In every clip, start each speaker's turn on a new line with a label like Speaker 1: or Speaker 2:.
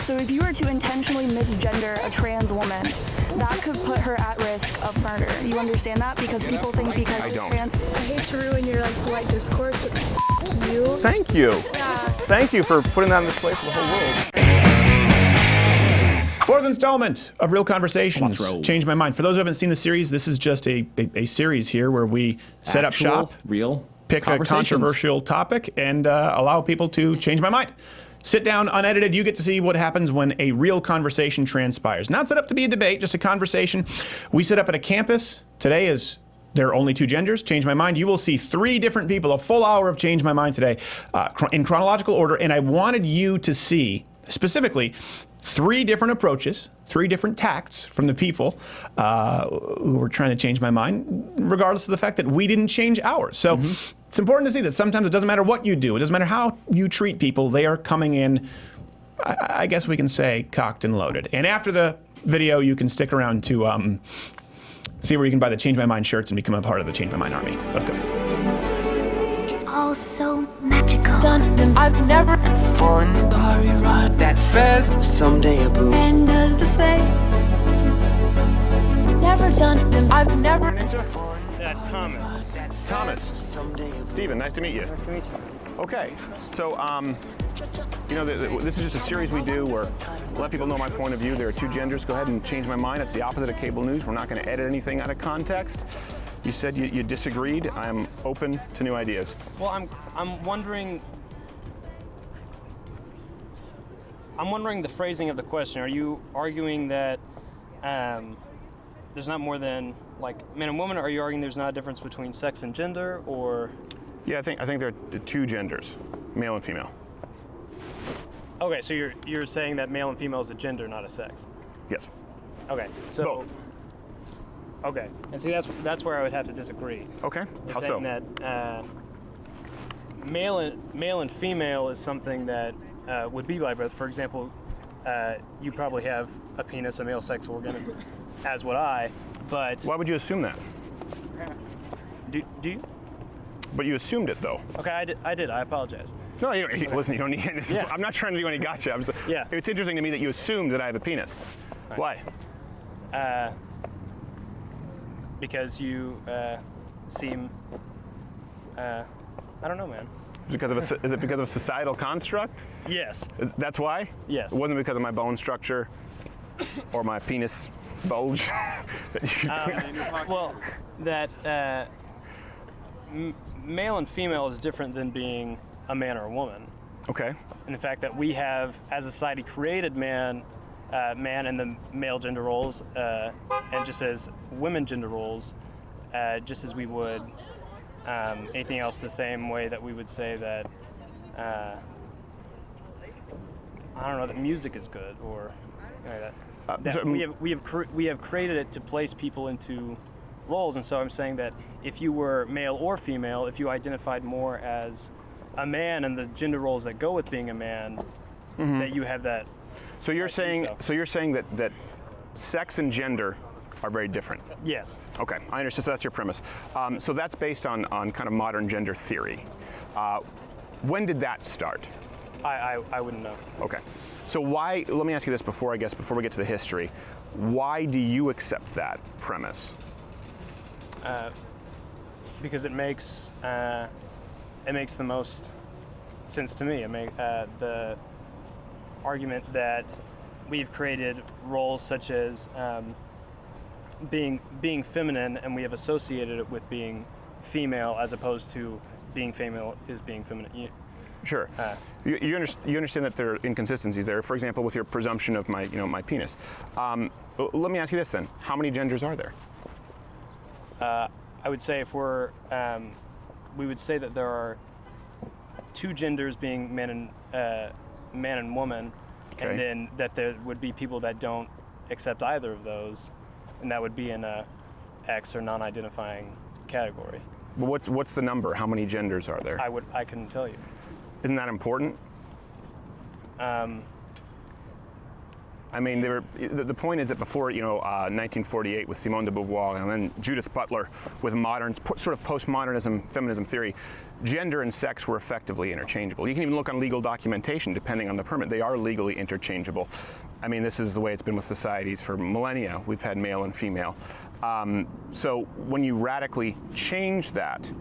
Speaker 1: So if you were to intentionally misgender a trans woman, that could put her at risk of murder. You understand that? Because people think because
Speaker 2: I don't.
Speaker 1: trans.
Speaker 3: I hate to ruin your polite discourse, but you.
Speaker 2: Thank you.
Speaker 3: Yeah.
Speaker 2: Thank you for putting that on display for the whole world. Fourth installment of Real Conversations. Change My Mind. For those who haven't seen the series, this is just a series here where we set up shop,
Speaker 4: real
Speaker 2: pick a controversial topic, and allow people to change my mind. Sit down, unedited. You get to see what happens when a real conversation transpires. Not set up to be a debate, just a conversation. We set up at a campus. Today is there are only two genders. Change My Mind. You will see 3 different people, a full hour of Change My Mind today in chronological order. And I wanted you to see specifically 3 different approaches, 3 different tacts from the people who were trying to change my mind, regardless of the fact that we didn't change ours. So it's important to see that sometimes it doesn't matter what you do. It doesn't matter how you treat people. They are coming in, I guess we can say, cocked and loaded. And after the video, you can stick around to see where you can buy the Change My Mind shirts and become a part of the Change My Mind army. Let's go.
Speaker 5: It's all so magical.
Speaker 6: I've never fun. Starry ride that fast. Someday a boo.
Speaker 5: And does it say? Never done.
Speaker 6: I've never
Speaker 2: Thomas. Steven, nice to meet you.
Speaker 7: Nice to meet you.
Speaker 2: Okay, so you know, this is just a series we do where we let people know my point of view. There are 2 genders. Go ahead and change my mind. It's the opposite of cable news. We're not going to edit anything out of context. You said you disagreed. I am open to new ideas.
Speaker 7: Well, I'm wondering the phrasing of the question. Are you arguing that there's not more than like man and woman? Or are you arguing there's not a difference between sex and gender, or?
Speaker 2: Yeah, I think there are 2 genders, male and female.
Speaker 7: Okay, so you're saying that male and female is a gender, not a sex.
Speaker 2: Yes.
Speaker 7: Okay, so.
Speaker 2: Both.
Speaker 7: Okay, and see that's where I would have to disagree.
Speaker 2: Okay.
Speaker 7: You're
Speaker 2: How so?
Speaker 7: saying that male and female is something that would be by birth. For example, you probably have a penis, a male sex organ, as would I. But
Speaker 2: Why would you assume that?
Speaker 7: do you?
Speaker 2: But you assumed it, though.
Speaker 7: Okay, I did. I apologize.
Speaker 2: No, you don't, listen, you don't need.
Speaker 7: Yeah.
Speaker 2: I'm not trying to do any gotcha.
Speaker 7: Yeah.
Speaker 2: It's interesting to me that you assumed that I have a penis. Why?
Speaker 7: Because you seem. I don't know, man.
Speaker 2: Is it because of a societal construct?
Speaker 7: Yes.
Speaker 2: That's why?
Speaker 7: Yes.
Speaker 2: It wasn't because of my bone structure or my penis bulge.
Speaker 7: Well, that male and female is different than being a man or a woman.
Speaker 2: Okay.
Speaker 7: And the fact that we have, as a society, created man and the male gender roles, and just as women gender roles, just as we would anything else, the same way that we would say that I don't know, that music is good, or that we have created it to place people into roles. And so I'm saying that if you were male or female, if you identified more as a man and the gender roles that go with being a man, that you have that.
Speaker 2: So you're saying that sex and gender are very different.
Speaker 7: Yes.
Speaker 2: Okay, I understand. So that's your premise. So that's based on kind of modern gender theory. When did that start?
Speaker 7: I wouldn't know.
Speaker 2: Okay. So why? Let me ask you this before we get to the history. Why do you accept that premise?
Speaker 7: Because it makes the most sense to me. The argument that we've created roles such as being feminine, and we have associated it with being female, as opposed to being female is being feminine.
Speaker 2: Sure. You understand that there are inconsistencies there. For example, with your presumption of my penis. Let me ask you this then: how many genders are there?
Speaker 7: I would say we would say that there are 2 genders, being man and woman,
Speaker 2: okay.
Speaker 7: And then that there would be people that don't accept either of those, and that would be in a X or non-identifying category.
Speaker 2: But what's the number? How many genders are there?
Speaker 7: I couldn't tell you.
Speaker 2: Isn't that important? I mean, the point is that before 1948 with Simone de Beauvoir and then Judith Butler with modern sort of postmodernism feminism theory, gender and sex were effectively interchangeable. You can even look on legal documentation depending on the permit. They are legally interchangeable. I mean, this is the way it's been with societies for millennia. We've had male and female. So when you radically change that,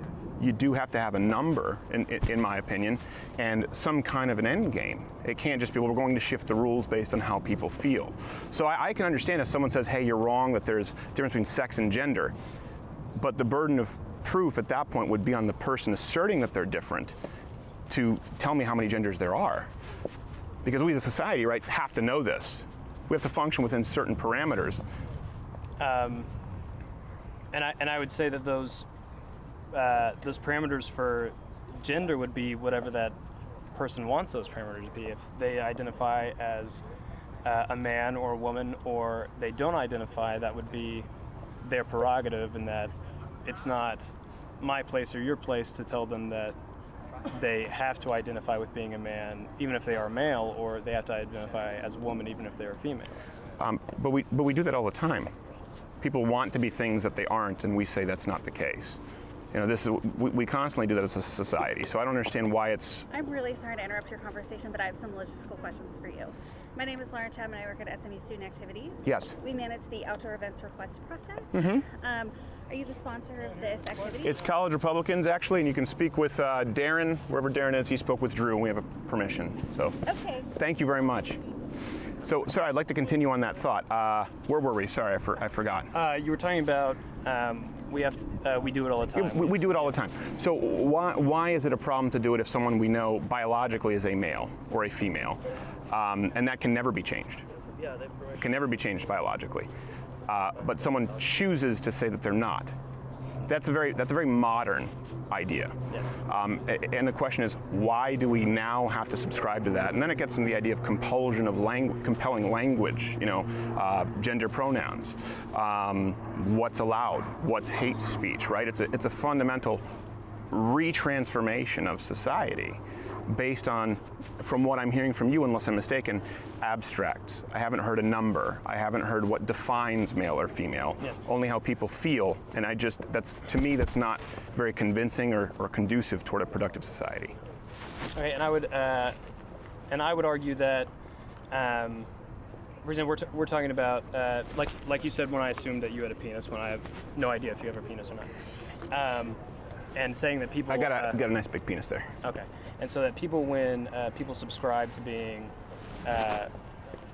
Speaker 2: you do have to have a number, in my opinion, and some kind of an end game. It can't just be, well, we're going to shift the rules based on how people feel. So I can understand if someone says, hey, you're wrong, that there's a difference between sex and gender, but the burden of proof at that point would be on the person asserting that they're different to tell me how many genders there are. Because we as a society, right, have to know this. We have to function within certain parameters.
Speaker 7: And I would say that those parameters for gender would be whatever that person wants those parameters to be. If they identify as a man or a woman, or they don't identify, that would be their prerogative, and that it's not my place or your place to tell them that they have to identify with being a man even if they are male, or they have to identify as a woman even if they're female.
Speaker 2: But we do that all the time. People want to be things that they aren't, and we say that's not the case. We constantly do that as a society, so I don't understand why it's...
Speaker 4: I'm really sorry to interrupt your conversation, but I have some logistical questions for you. My name is Lauren Chapman, and I work at SMU Student Activities.
Speaker 2: Yes.
Speaker 4: We manage the outdoor events request process.
Speaker 2: Mm-hmm.
Speaker 4: Are you the sponsor of this activity?
Speaker 2: It's College Republicans, actually, and you can speak with Darren, wherever Darren is. He spoke with Drew, and we have a permission. So,
Speaker 4: okay.
Speaker 2: Thank you very much. So, sorry, I'd like to continue on that thought. Where were we? Sorry, I forgot.
Speaker 7: You were talking about we do it all the time.
Speaker 2: We do it all the time. So why is it a problem to do it if someone we know biologically is a male or a female, and that can never be changed?
Speaker 7: Yeah,
Speaker 2: it can never be changed biologically. But someone chooses to say that they're not. That's a very modern idea.
Speaker 7: Yeah.
Speaker 2: And the question is, why do we now have to subscribe to that? And then it gets into the idea of compulsion of compelling language, gender pronouns, what's allowed, what's hate speech, right? It's a fundamental retransformation of society based on, from what I'm hearing from you, unless I'm mistaken, abstracts. I haven't heard a number. I haven't heard what defines male or female.
Speaker 7: Yes.
Speaker 2: Only how people feel. And to me, that's not very convincing or conducive toward a productive society.
Speaker 7: All right, and I would argue that, for example, we're talking about, like you said, when I assumed that you had a penis, when I have no idea if you have a penis or not. And saying that people...
Speaker 2: I got a nice big penis there.
Speaker 7: Okay. And so that people, when people subscribe to being...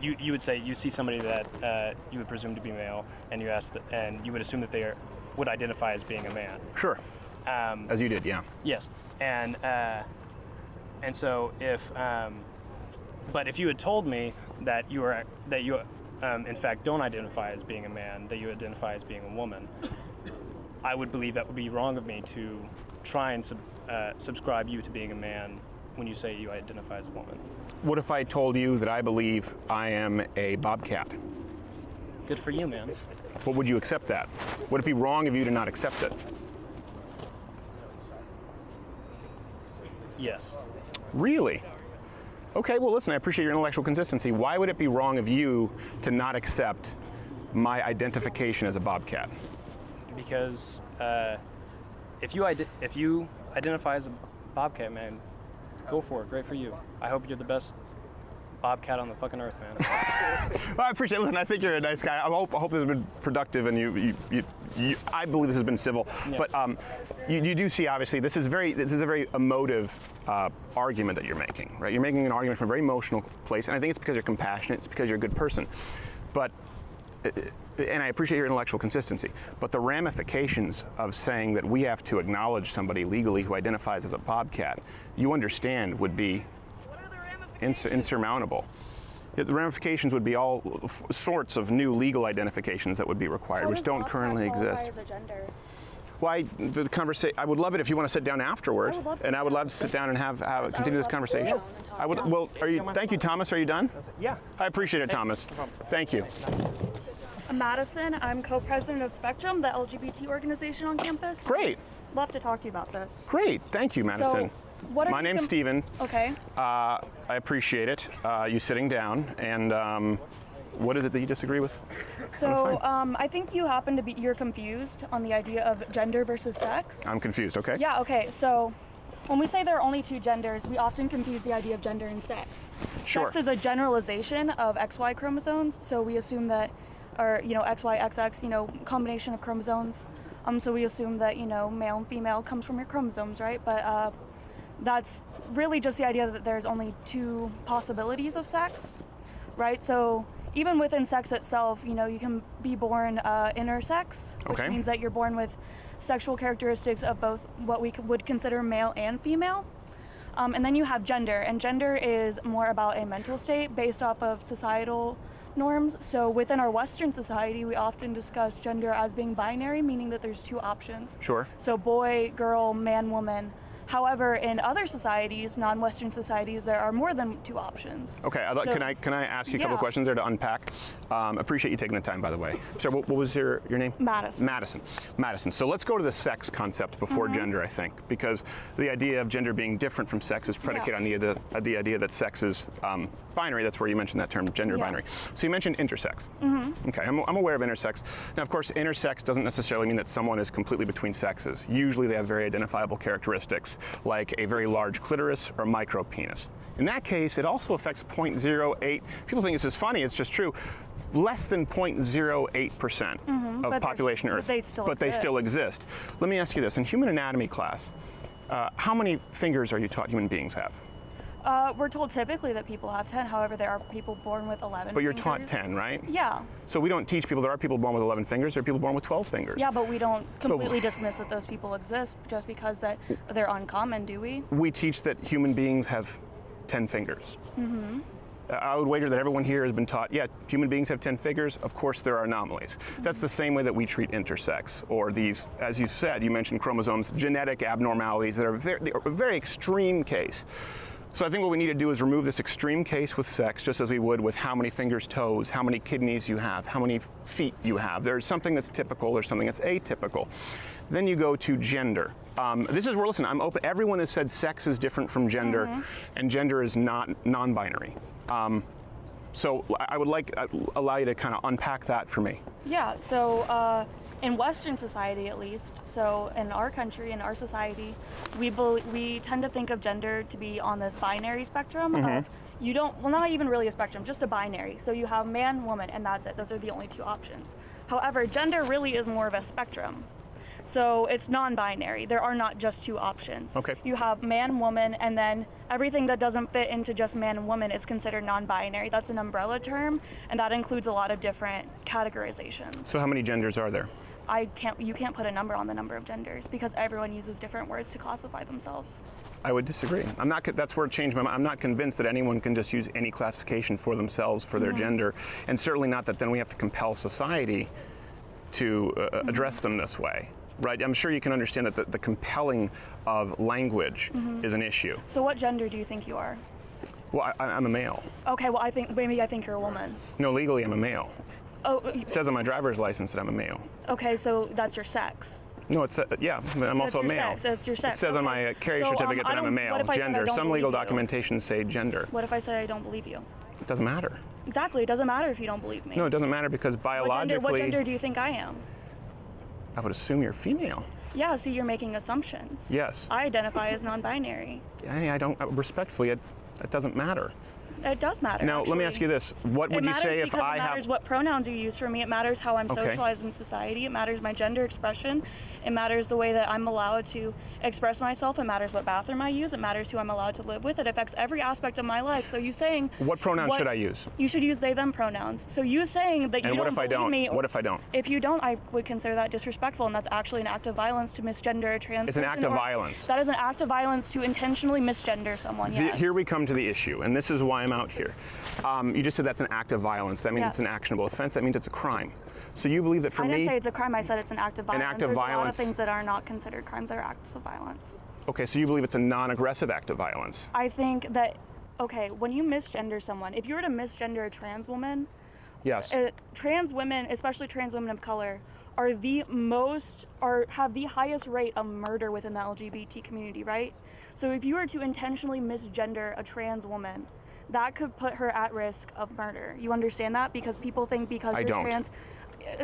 Speaker 7: you would say you see somebody that you would presume to be male, and you ask and you would assume that they would identify as being a man.
Speaker 2: Sure. As you did, yeah.
Speaker 7: Yes. And so but if you had told me that you in fact don't identify as being a man, that you identify as being a woman, I would believe that would be wrong of me to try and subscribe you to being a man when you say you identify as a woman.
Speaker 2: What if I told you that I believe I am a bobcat?
Speaker 7: Good for you, man.
Speaker 2: What would you accept that? Would it be wrong of you to not accept it?
Speaker 7: Yes.
Speaker 2: Really? Okay, well listen, I appreciate your intellectual consistency. Why would it be wrong of you to not accept my identification as a bobcat?
Speaker 7: Because if you identify as a bobcat, man, go for it. Great for you. I hope you're the best bobcat on the fucking earth, man.
Speaker 2: Well, I appreciate it. Listen, I think you're a nice guy. I hope this has been productive, and I believe this has been civil.
Speaker 7: Yeah.
Speaker 2: But you do see, obviously, this is a very emotive argument that you're making, right? You're making an argument from a very emotional place, and I think it's because you're compassionate. It's because you're a good person. But and I appreciate your intellectual consistency, but the ramifications of saying that we have to acknowledge somebody legally who identifies as a bobcat, you understand, would be insurmountable. The ramifications would be all sorts of new legal identifications that would be required, which don't currently exist.
Speaker 3: As a gender?
Speaker 2: Well, I would love it if you want to sit down afterward, and I would love to sit down and have continue this conversation. I would. Well, are you? Thank you, Thomas. Are you done?
Speaker 7: Yeah.
Speaker 2: I appreciate it, Thomas. Thank you.
Speaker 1: I'm Madison. I'm co-president of Spectrum, the LGBT organization on campus.
Speaker 2: Great.
Speaker 1: Love to talk to you about this.
Speaker 2: Great. Thank you, Madison. My name's Steven.
Speaker 1: Okay.
Speaker 2: I appreciate it. You sitting down, and What is it that you disagree with?
Speaker 1: So I think you're confused on the idea of gender versus sex.
Speaker 2: I'm confused, okay?
Speaker 1: Yeah, okay, so when we say there are only two genders, we often confuse the idea of gender and sex.
Speaker 2: Sure.
Speaker 1: Sex is a generalization of XY chromosomes, so we assume that, or, XY, XX, combination of chromosomes. So we assume that, male and female comes from your chromosomes, right? But that's really just the idea that there's only two possibilities of sex, right? So even within sex itself, you can be born intersex, which
Speaker 2: Okay.
Speaker 1: means that you're born with sexual characteristics of both what we would consider male and female. And then you have gender, and gender is more about a mental state based off of societal norms. So within our Western society, we often discuss gender as being binary, meaning that there's two options.
Speaker 2: Sure.
Speaker 1: So boy, girl, man, woman. However, in other societies, non-Western societies, there are more than two options.
Speaker 2: Okay, can I ask you a couple
Speaker 1: Yeah.
Speaker 2: of questions there to unpack? Appreciate you taking the time, by the way. So what was your name?
Speaker 1: Madison.
Speaker 2: Madison. So let's go to the sex concept before gender, I think, because the idea of gender being different from sex is predicated on the idea that sex is binary. That's where you mentioned that term, gender binary. So you mentioned intersex. Okay, I'm aware of intersex. Now, of course, intersex doesn't necessarily mean that someone is completely between sexes. Usually they have very identifiable characteristics, like a very large clitoris or micro penis. In that case, it also affects 0.08. People think this is funny, it's just true. Less than 0.08% of
Speaker 1: But
Speaker 2: population
Speaker 1: but
Speaker 2: Earth.
Speaker 1: they still
Speaker 2: But they still exist. Let me ask you this. In human anatomy class, how many fingers are you taught human beings have?
Speaker 1: We're told typically that people have 10. However, there are people born with 11
Speaker 2: But you're
Speaker 1: fingers.
Speaker 2: taught 10, right?
Speaker 1: Yeah.
Speaker 2: So we don't teach people, there are people born with 11 fingers, there are people born with 12 fingers.
Speaker 1: Yeah, but we don't completely dismiss that those people exist just because that they're uncommon, do we?
Speaker 2: We teach that human beings have 10 fingers. I would wager that everyone here has been taught, yeah, human beings have 10 fingers. Of course, there are anomalies. That's the same way that we treat intersex, or these, as you said, you mentioned chromosomes, genetic abnormalities that are a very extreme case. So I think what we need to do is remove this extreme case with sex, just as we would with how many fingers, toes, how many kidneys you have, how many feet you have. There's something that's typical, there's something that's atypical. Then you go to gender. This is where, listen, I'm open. Everyone has said sex is different from gender, and gender is not non-binary. So I would allow you to kind of unpack that for me.
Speaker 1: Yeah, so in Western society at least, so in our country, in our society, we tend to think of gender to be on this binary spectrum of not even really a spectrum, just a binary. So you have man, woman, and that's it. Those are the only two options. However, gender really is more of a spectrum. So it's non-binary. There are not just two options.
Speaker 2: Okay.
Speaker 1: You have man, woman, and then everything that doesn't fit into just man and woman is considered non-binary. That's an umbrella term, and that includes a lot of different categorizations.
Speaker 2: So how many genders are there?
Speaker 1: You can't put a number on the number of genders because everyone uses different words to classify themselves.
Speaker 2: I would disagree. That's where it changed my mind. I'm not convinced that anyone can just use any classification for themselves for their gender, and certainly not that then we have to compel society to address them this way. Right, I'm sure you can understand that the compelling of language is an issue.
Speaker 1: So what gender do you think you are?
Speaker 2: Well, I'm a male.
Speaker 1: Okay, well I think you're a woman.
Speaker 2: No, legally I'm a male.
Speaker 1: Oh,
Speaker 2: It says on my driver's license that I'm a male.
Speaker 1: okay, so that's your sex.
Speaker 2: No, it's I'm also a
Speaker 1: your
Speaker 2: male.
Speaker 1: sex. It's your sex.
Speaker 2: It says on
Speaker 1: Okay.
Speaker 2: my carrier
Speaker 1: So,
Speaker 2: certificate
Speaker 1: I
Speaker 2: that I'm a
Speaker 1: don't-
Speaker 2: male.
Speaker 1: what if I said I
Speaker 2: Gender.
Speaker 1: don't
Speaker 2: Some legal
Speaker 1: believe you?
Speaker 2: documentations say gender.
Speaker 1: What if I say I don't believe you?
Speaker 2: It doesn't matter.
Speaker 1: Exactly, it doesn't matter if you don't believe me.
Speaker 2: No, it doesn't matter because biologically,
Speaker 1: What gender do you think I am?
Speaker 2: I would assume you're female.
Speaker 1: Yeah, see, you're making assumptions.
Speaker 2: Yes.
Speaker 1: I identify as non-binary.
Speaker 2: I don't respectfully. It doesn't matter.
Speaker 1: It does matter.
Speaker 2: Now, let me ask you this: what would you say if I
Speaker 1: It matters
Speaker 2: have?
Speaker 1: what pronouns you use for me. It matters how I'm
Speaker 2: Okay.
Speaker 1: socialized in society. It matters my gender expression. It matters the way that I'm allowed to express myself. It matters what bathroom I use. It matters who I'm allowed to live with. It affects every aspect of my life. So you saying
Speaker 2: What pronoun should I use?
Speaker 1: You should use they them pronouns. So you saying that you
Speaker 2: And
Speaker 1: don't
Speaker 2: what if I
Speaker 1: believe
Speaker 2: don't?
Speaker 1: me.
Speaker 2: What if I don't?
Speaker 1: If you don't, I would consider that disrespectful, and that's actually an act of violence to misgender a trans
Speaker 2: It's an
Speaker 1: person,
Speaker 2: act of
Speaker 1: or-
Speaker 2: violence.
Speaker 1: That is an act of violence to intentionally misgender someone. Yes.
Speaker 2: Here we come to the issue, and this is why I'm out here. You just said that's an act of violence. That means it's an
Speaker 1: Yes.
Speaker 2: actionable offense. That means it's a crime. So you believe that for
Speaker 1: I didn't
Speaker 2: me?
Speaker 1: say it's a crime. I said it's an act of violence.
Speaker 2: act of
Speaker 1: There's a lot of
Speaker 2: violence.
Speaker 1: things that are not considered crimes that are acts of violence.
Speaker 2: Okay, so you believe it's a non-aggressive act of violence.
Speaker 1: I think that, okay, when you misgender someone, if you were to misgender a trans woman,
Speaker 2: Yes.
Speaker 1: trans women, especially trans women of color, are have the highest rate of murder within the LGBT community, right? So if you were to intentionally misgender a trans woman, that could put her at risk of murder. You understand that? Because people think because
Speaker 2: I
Speaker 1: you're
Speaker 2: don't.
Speaker 1: trans.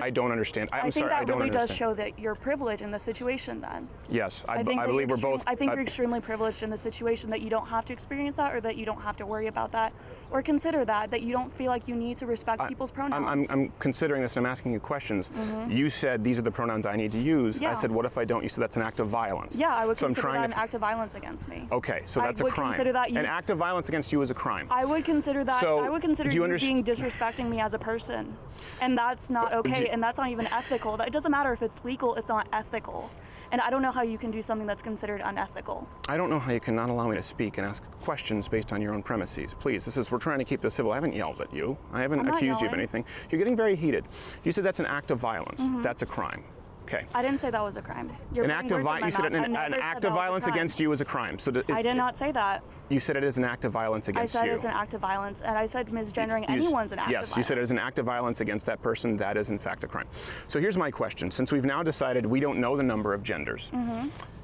Speaker 2: I don't understand.
Speaker 1: I
Speaker 2: I'm
Speaker 1: think
Speaker 2: sorry,
Speaker 1: that
Speaker 2: I don't
Speaker 1: really
Speaker 2: understand.
Speaker 1: does show that you're privileged in the situation then.
Speaker 2: Yes, I
Speaker 1: that
Speaker 2: believe
Speaker 1: you're
Speaker 2: we're both.
Speaker 1: I think you're extremely privileged in the situation that you don't have to experience that, or that you don't have to worry about that, or consider that you don't feel like you need to respect people's pronouns.
Speaker 2: I'm considering this and I'm asking you questions. You said these are the pronouns I need to use.
Speaker 1: Yeah.
Speaker 2: I said, what if I don't? You said that's an act of violence.
Speaker 1: Yeah, I would
Speaker 2: so
Speaker 1: consider
Speaker 2: I'm
Speaker 1: that
Speaker 2: trying
Speaker 1: an act of violence against me.
Speaker 2: Okay, so that's
Speaker 1: I
Speaker 2: a
Speaker 1: would
Speaker 2: crime.
Speaker 1: consider that
Speaker 2: an act of violence against you is a crime.
Speaker 1: I would consider that.
Speaker 2: So,
Speaker 1: I would consider
Speaker 2: do you
Speaker 1: you being disrespecting me as a person, and that's not okay, and that's not even ethical. It doesn't matter if it's legal; it's not ethical. And I don't know how you can do something that's considered unethical.
Speaker 2: I don't know how you can not allow me to speak and ask questions based on your own premises. Please, we're trying to keep this civil. I haven't yelled at you. I haven't
Speaker 1: I'm not
Speaker 2: accused you of
Speaker 1: yelling.
Speaker 2: anything. You're getting very heated. You said that's an act of violence. That's a crime. Okay.
Speaker 1: I didn't say that was a crime. You're
Speaker 2: An
Speaker 1: putting
Speaker 2: act of
Speaker 1: words in my
Speaker 2: violence. You said
Speaker 1: mouth. I
Speaker 2: an
Speaker 1: never
Speaker 2: act
Speaker 1: said
Speaker 2: of
Speaker 1: that was a
Speaker 2: violence
Speaker 1: crime.
Speaker 2: against you is a crime. So
Speaker 1: I did not say that.
Speaker 2: You said it is an act of violence
Speaker 1: I
Speaker 2: against
Speaker 1: said
Speaker 2: you.
Speaker 1: it's an act of violence, and I said misgendering anyone's an act of violence.
Speaker 2: Yes, you said it is an act of violence against that person. That is in fact a crime. So here's my question. Since we've now decided we don't know the number of genders,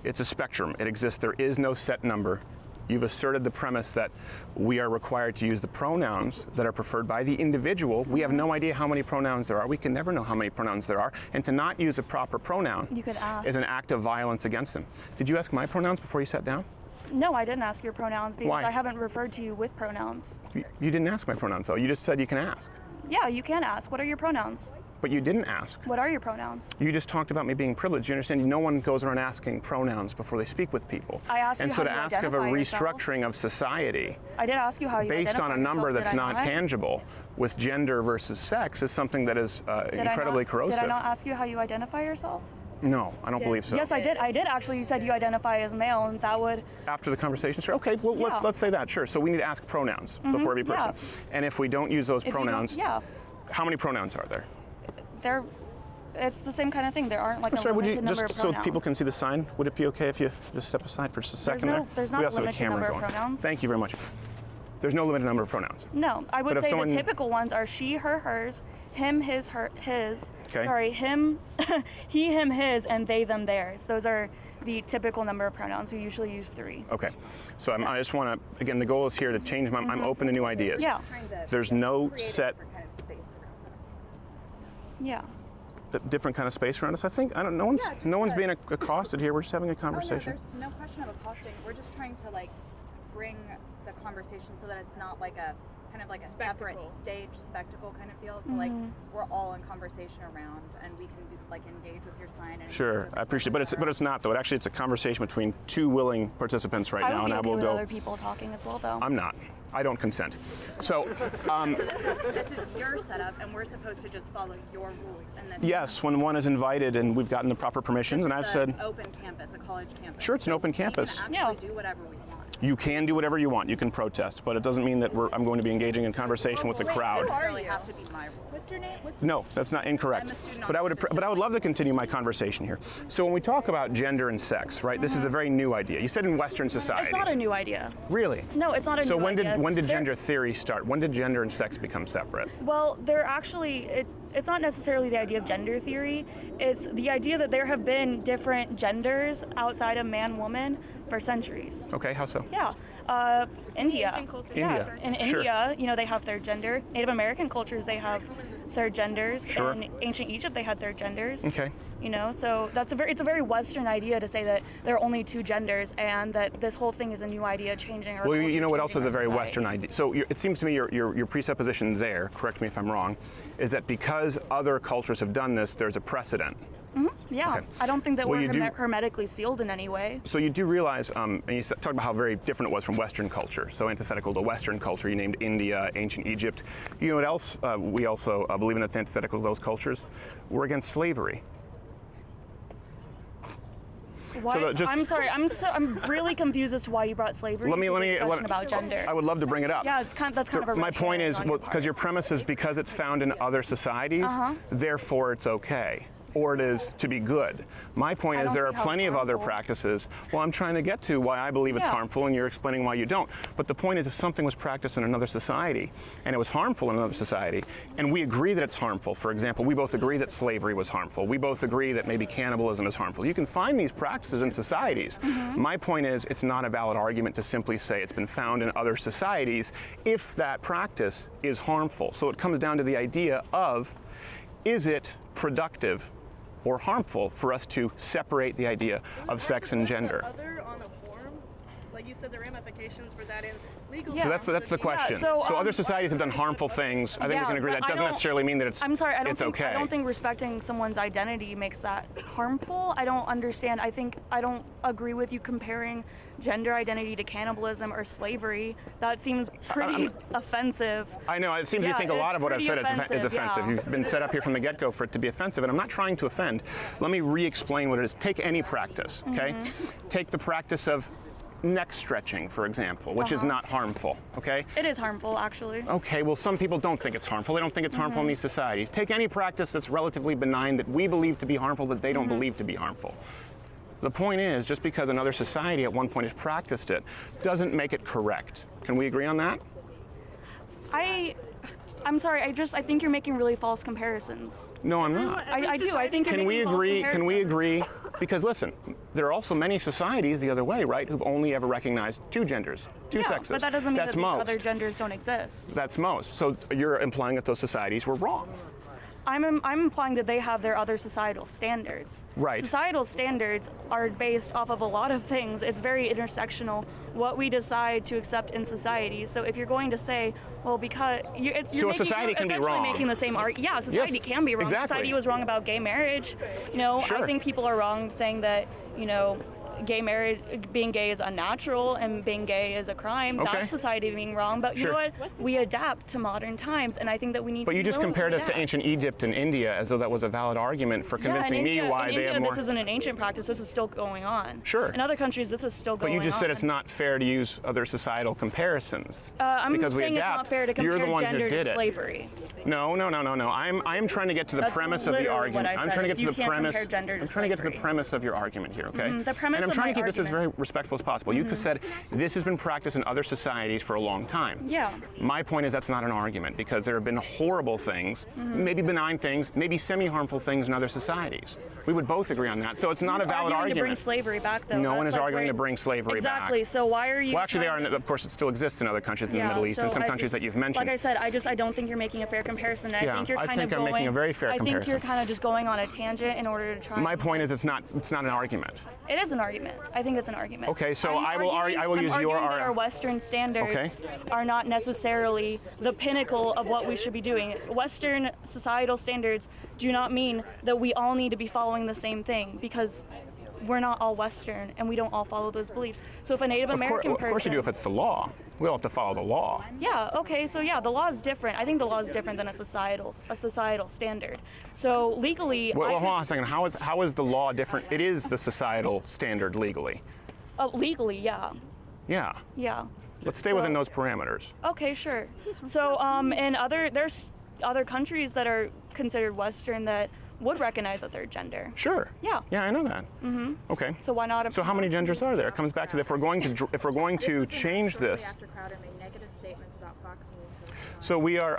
Speaker 2: it's a spectrum. It exists. There is no set number. You've asserted the premise that we are required to use the pronouns that are preferred by the individual. We have no idea how many pronouns there are. We can never know how many pronouns there are. And to not use a proper pronoun
Speaker 1: You could ask.
Speaker 2: is an act of violence against them. Did you ask my pronouns before you sat down?
Speaker 1: No, I didn't ask your pronouns because
Speaker 2: Why?
Speaker 1: I haven't referred to you with pronouns.
Speaker 2: You didn't ask my pronouns, though. You just said you can ask.
Speaker 1: Yeah, you can ask. What are your pronouns?
Speaker 2: But you didn't ask.
Speaker 1: What are your pronouns?
Speaker 2: You just talked about me being privileged. You understand? No one goes around asking pronouns before they speak with people.
Speaker 1: I asked you
Speaker 2: and so
Speaker 1: how
Speaker 2: to
Speaker 1: you
Speaker 2: ask of a
Speaker 1: identify yourself.
Speaker 2: restructuring of society
Speaker 1: I did ask you how you
Speaker 2: based on
Speaker 1: identify
Speaker 2: a number
Speaker 1: yourself.
Speaker 2: that's
Speaker 1: Did I
Speaker 2: not tangible with gender versus sex is something that is incredibly corrosive.
Speaker 1: Did I not ask you how you identify yourself?
Speaker 2: No, I don't believe so.
Speaker 1: Yes, I did. I did actually. You said you identify as male, and that would.
Speaker 2: After the conversation, sure. Okay, well,
Speaker 1: Yeah.
Speaker 2: let's say that. Sure. So we need to ask pronouns before every person.
Speaker 1: yeah.
Speaker 2: And if we don't use those
Speaker 1: if you don't-
Speaker 2: pronouns,
Speaker 1: Yeah,
Speaker 2: how many pronouns are there?
Speaker 1: they're. It's the same kind of thing. There aren't like a
Speaker 2: Sorry, would you
Speaker 1: limited number
Speaker 2: just
Speaker 1: of
Speaker 2: so
Speaker 1: pronouns.
Speaker 2: people can see the sign? Would it be okay if you just step aside for just a second
Speaker 1: no-
Speaker 2: there?
Speaker 1: there's not
Speaker 2: we
Speaker 1: a
Speaker 2: also have a
Speaker 1: limited
Speaker 2: camera
Speaker 1: number of
Speaker 2: going.
Speaker 1: pronouns.
Speaker 2: Thank you very much. There's no limited number of pronouns.
Speaker 1: No, I would
Speaker 2: But if
Speaker 1: say
Speaker 2: someone-
Speaker 1: the typical ones are she, her, hers, him, his, her, his.
Speaker 2: Okay.
Speaker 1: Sorry, him, he, him, his, and they, them, theirs. Those are the typical number of pronouns. We usually use 3.
Speaker 2: Okay. So I just want to, again, the goal is here to change my, I'm open to new ideas.
Speaker 1: Yeah.
Speaker 2: There's no set
Speaker 4: Kind of space around them.
Speaker 1: Yeah.
Speaker 2: different kind of space around us. No one's
Speaker 4: Yeah, just
Speaker 2: no one's
Speaker 4: a-
Speaker 2: being accosted here. We're just having a
Speaker 4: Oh, no,
Speaker 2: conversation.
Speaker 4: there's no question of accosting. We're just trying to bring the conversation so that it's not like a kind of like a separate stage spectacle kind of deal. So we're all in conversation around, and we can engage with your sign. And
Speaker 2: Sure, I appreciate it. But it's not though. It's a conversation between 2 willing participants right
Speaker 1: I
Speaker 2: now,
Speaker 1: would
Speaker 2: and
Speaker 1: be
Speaker 2: I
Speaker 1: okay
Speaker 2: will
Speaker 1: with
Speaker 2: go.
Speaker 1: other people talking as well, though.
Speaker 2: I'm not. I don't consent. So
Speaker 4: this is your setup, and we're supposed to just follow your rules. And this
Speaker 2: yes, when one is invited and we've gotten the proper permissions,
Speaker 4: this
Speaker 2: and
Speaker 4: is
Speaker 2: I've
Speaker 4: an
Speaker 2: said
Speaker 4: open campus, a college campus.
Speaker 2: Sure, it's an open campus.
Speaker 4: We can
Speaker 1: Yeah.
Speaker 4: actually do whatever we want.
Speaker 2: you can do whatever you want. You can protest, but it doesn't mean that I'm going to be engaging in conversation with the crowd.
Speaker 4: Necessarily have to be my rules.
Speaker 3: What's your name?
Speaker 2: No, that's not incorrect.
Speaker 4: I'm a student
Speaker 2: But I would,
Speaker 4: on campus,
Speaker 2: but I would
Speaker 4: just
Speaker 2: love to continue my conversation here. So when we talk about gender and sex, right? This is a very new idea. You said in Western society.
Speaker 1: It's not a new idea.
Speaker 2: Really?
Speaker 1: No, it's not a
Speaker 2: So
Speaker 1: new
Speaker 2: when
Speaker 1: idea.
Speaker 2: did
Speaker 1: There-
Speaker 2: gender theory start? When did gender and sex become separate?
Speaker 1: Well, they're actually, it's not necessarily the idea of gender theory. It's the idea that there have been different genders outside of man, woman for centuries.
Speaker 2: Okay, how so?
Speaker 1: Yeah. India.
Speaker 2: India.
Speaker 1: In
Speaker 2: Sure.
Speaker 1: India, they have third gender. Native American cultures, they have third genders.
Speaker 2: Sure.
Speaker 1: In ancient Egypt, they had third genders.
Speaker 2: Okay.
Speaker 1: So it's a very Western idea to say that there are only 2 genders and that this whole thing is a new idea changing our
Speaker 2: Well,
Speaker 1: culture,
Speaker 2: you know what else
Speaker 1: changing
Speaker 2: is a
Speaker 1: our
Speaker 2: very
Speaker 1: society.
Speaker 2: Western idea? So it seems to me your presupposition there, correct me if I'm wrong, is that because other cultures have done this, there's a precedent.
Speaker 1: Yeah.
Speaker 2: Okay.
Speaker 1: I don't think that
Speaker 2: Well,
Speaker 1: we're
Speaker 2: you do-
Speaker 1: hermetically sealed in any way.
Speaker 2: So you do realize, and you talked about how very different it was from Western culture. So antithetical to Western culture, you named India, ancient Egypt. You know what else? We also believe in that's antithetical to those cultures. We're against slavery.
Speaker 1: Why,
Speaker 2: just-
Speaker 1: I'm sorry. I'm really confused as to why you brought slavery
Speaker 2: Let me-
Speaker 1: into
Speaker 2: let me-
Speaker 1: discussion
Speaker 2: let-
Speaker 1: about gender.
Speaker 2: I would love to bring it up.
Speaker 1: Yeah, that's kind of a
Speaker 2: My
Speaker 1: red
Speaker 2: point
Speaker 1: herring
Speaker 2: is,
Speaker 1: on your
Speaker 2: because
Speaker 1: part.
Speaker 2: your premise is because it's found in other societies, therefore it's okay. or it is to be good. My point
Speaker 1: I
Speaker 2: is
Speaker 1: don't
Speaker 2: there are
Speaker 1: see how
Speaker 2: plenty
Speaker 1: it's
Speaker 2: of other
Speaker 1: harmful.
Speaker 2: practices. Well, I'm trying to get to why I believe it's
Speaker 1: Yeah.
Speaker 2: harmful, and you're explaining why you don't. But the point is, if something was practiced in another society and it was harmful in another society, and we agree that it's harmful, for example, we both agree that slavery was harmful. We both agree that maybe cannibalism is harmful. You can find these practices in societies. My point is, it's not a valid argument to simply say it's been found in other societies if that practice is harmful. So it comes down to the idea of, is it productive or harmful for us to separate the idea of sex and gender?
Speaker 3: Other on a form, like you said, the ramifications for that in legal.
Speaker 1: Yeah.
Speaker 2: So that's the question.
Speaker 1: so,
Speaker 2: Other societies have done harmful things. I think we
Speaker 1: Yeah,
Speaker 2: can agree
Speaker 1: but
Speaker 2: that
Speaker 1: I
Speaker 2: doesn't
Speaker 1: don't-
Speaker 2: necessarily mean that it's
Speaker 1: I'm sorry, I don't
Speaker 2: it's
Speaker 1: think
Speaker 2: okay.
Speaker 1: I don't think respecting someone's identity makes that harmful. I don't understand. I don't agree with you comparing gender identity to cannibalism or slavery. That seems pretty offensive.
Speaker 2: I know, it seems you
Speaker 1: Yeah,
Speaker 2: think a lot
Speaker 1: it's
Speaker 2: of what I've
Speaker 1: pretty
Speaker 2: said is
Speaker 1: offensive,
Speaker 2: offensive.
Speaker 1: yeah.
Speaker 2: You've been set up here from the get-go for it to be offensive, and I'm not trying to offend. Let me re-explain what it is. Take any practice, okay? Take the practice of neck stretching, for example, which is not harmful, okay?
Speaker 1: It is harmful, actually.
Speaker 2: Okay, well, some people don't think it's harmful. They don't think it's harmful in these societies. Take any practice that's relatively benign that we believe to be harmful that they don't believe to be harmful. The point is, just because another society at one point has practiced it doesn't make it correct. Can we agree on that?
Speaker 1: I'm sorry. I think you're making really false comparisons.
Speaker 2: No, I'm not.
Speaker 1: I do. I think you're
Speaker 2: Can we
Speaker 1: making false
Speaker 2: agree? Can we
Speaker 1: comparisons.
Speaker 2: agree? Because listen, there are also many societies the other way, right, who've only ever recognized two genders, two
Speaker 1: Yeah,
Speaker 2: sexes.
Speaker 1: but that doesn't mean
Speaker 2: That's
Speaker 1: that these
Speaker 2: most.
Speaker 1: other genders don't exist.
Speaker 2: That's most. So you're implying that those societies were wrong.
Speaker 1: I'm implying that they have their other societal standards.
Speaker 2: Right.
Speaker 1: Societal standards are based off of a lot of things. It's very intersectional what we decide to accept in society. So if you're going to say, well, because you're
Speaker 2: So a
Speaker 1: making,
Speaker 2: society
Speaker 1: you're
Speaker 2: can be
Speaker 1: essentially
Speaker 2: wrong.
Speaker 1: making the same argument. Yeah, society
Speaker 2: Yes,
Speaker 1: can be wrong.
Speaker 2: exactly.
Speaker 1: Society was wrong about gay marriage. You know,
Speaker 2: Sure.
Speaker 1: I think people are wrong saying that, you know, gay marriage, being gay is unnatural and being gay is a crime.
Speaker 2: Okay.
Speaker 1: That's society being wrong. But you
Speaker 2: Sure.
Speaker 1: know what? We adapt to modern times, and I think that we need
Speaker 2: But
Speaker 1: to
Speaker 2: you
Speaker 1: be
Speaker 2: just
Speaker 1: willing
Speaker 2: compared us to
Speaker 1: adapt.
Speaker 2: ancient Egypt and India as though that was a valid argument for convincing
Speaker 1: in
Speaker 2: me
Speaker 1: India,
Speaker 2: why
Speaker 1: in
Speaker 2: they
Speaker 1: India,
Speaker 2: have more.
Speaker 1: this isn't an ancient practice. This is still going on.
Speaker 2: Sure.
Speaker 1: In other countries, this is still
Speaker 2: But
Speaker 1: going on.
Speaker 2: you just said it's not fair to use other societal comparisons.
Speaker 1: I'm
Speaker 2: because we
Speaker 1: saying
Speaker 2: adapt.
Speaker 1: it's not fair to compare
Speaker 2: You're the one
Speaker 1: gender
Speaker 2: who did
Speaker 1: to
Speaker 2: it.
Speaker 1: slavery.
Speaker 2: No. I'm trying to get to the
Speaker 1: That's
Speaker 2: premise of the
Speaker 1: literally
Speaker 2: argument.
Speaker 1: what I
Speaker 2: I'm
Speaker 1: said,
Speaker 2: trying to
Speaker 1: is
Speaker 2: get to
Speaker 1: you
Speaker 2: the
Speaker 1: can't
Speaker 2: premise.
Speaker 1: compare gender to
Speaker 2: I'm trying to get to the
Speaker 1: slavery.
Speaker 2: premise of your argument here, okay?
Speaker 1: the premise
Speaker 2: and I'm
Speaker 1: of
Speaker 2: trying
Speaker 1: my
Speaker 2: to keep this as very
Speaker 1: argument.
Speaker 2: respectful as possible. You said this has been practiced in other societies for a long time.
Speaker 1: Yeah.
Speaker 2: My point is that's not an argument because there have been horrible things, maybe benign things, maybe semi-harmful things in other societies. We would both agree on that. So it's not a valid
Speaker 1: arguing
Speaker 2: argument.
Speaker 1: to bring slavery back, though.
Speaker 2: No one
Speaker 1: That's
Speaker 2: is
Speaker 1: like
Speaker 2: arguing
Speaker 1: where-
Speaker 2: to bring slavery
Speaker 1: exactly.
Speaker 2: back.
Speaker 1: So why are you?
Speaker 2: Well, actually, they
Speaker 1: trying-
Speaker 2: are. Of course, it still exists in other countries in the
Speaker 1: Yeah,
Speaker 2: Middle East and
Speaker 1: so
Speaker 2: some
Speaker 1: I
Speaker 2: countries
Speaker 1: just-
Speaker 2: that you've mentioned.
Speaker 1: Like I said, I don't think you're making a fair comparison. I
Speaker 2: Yeah,
Speaker 1: think you're
Speaker 2: I
Speaker 1: kind
Speaker 2: think
Speaker 1: of
Speaker 2: I'm
Speaker 1: going.
Speaker 2: making a very fair
Speaker 1: I think
Speaker 2: comparison.
Speaker 1: you're kind of just going on a tangent in order to try.
Speaker 2: My point is, it's not an argument.
Speaker 1: It is an argument. I think it's an argument.
Speaker 2: Okay, so
Speaker 1: I'm
Speaker 2: I will
Speaker 1: arguing
Speaker 2: use
Speaker 1: that
Speaker 2: your
Speaker 1: our Western standards are not necessarily the pinnacle of what we should be doing. Western societal standards do not mean that we all need to be following the same thing because we're not all Western and we don't all follow those beliefs. So if a Native American
Speaker 2: Of
Speaker 1: person,
Speaker 2: course you do if it's the law. We all have to follow the law.
Speaker 1: yeah, okay, so yeah, the law is different. I think the law is different than a societal standard. So legally,
Speaker 2: Well, hold on a second. How is the law different? It is the societal standard legally.
Speaker 1: legally, yeah,
Speaker 2: Yeah.
Speaker 1: yeah.
Speaker 2: Let's stay
Speaker 1: So-
Speaker 2: within those parameters.
Speaker 1: Okay, sure. So, there's other countries that are considered Western that would recognize a third gender.
Speaker 2: Sure.
Speaker 1: Yeah.
Speaker 2: Yeah, I know that. Mm-hmm. Okay.
Speaker 1: So why not?
Speaker 2: So how many genders are there? It comes back to if we're going to change this.
Speaker 4: After Crowder made negative statements about Fox News.
Speaker 2: So we are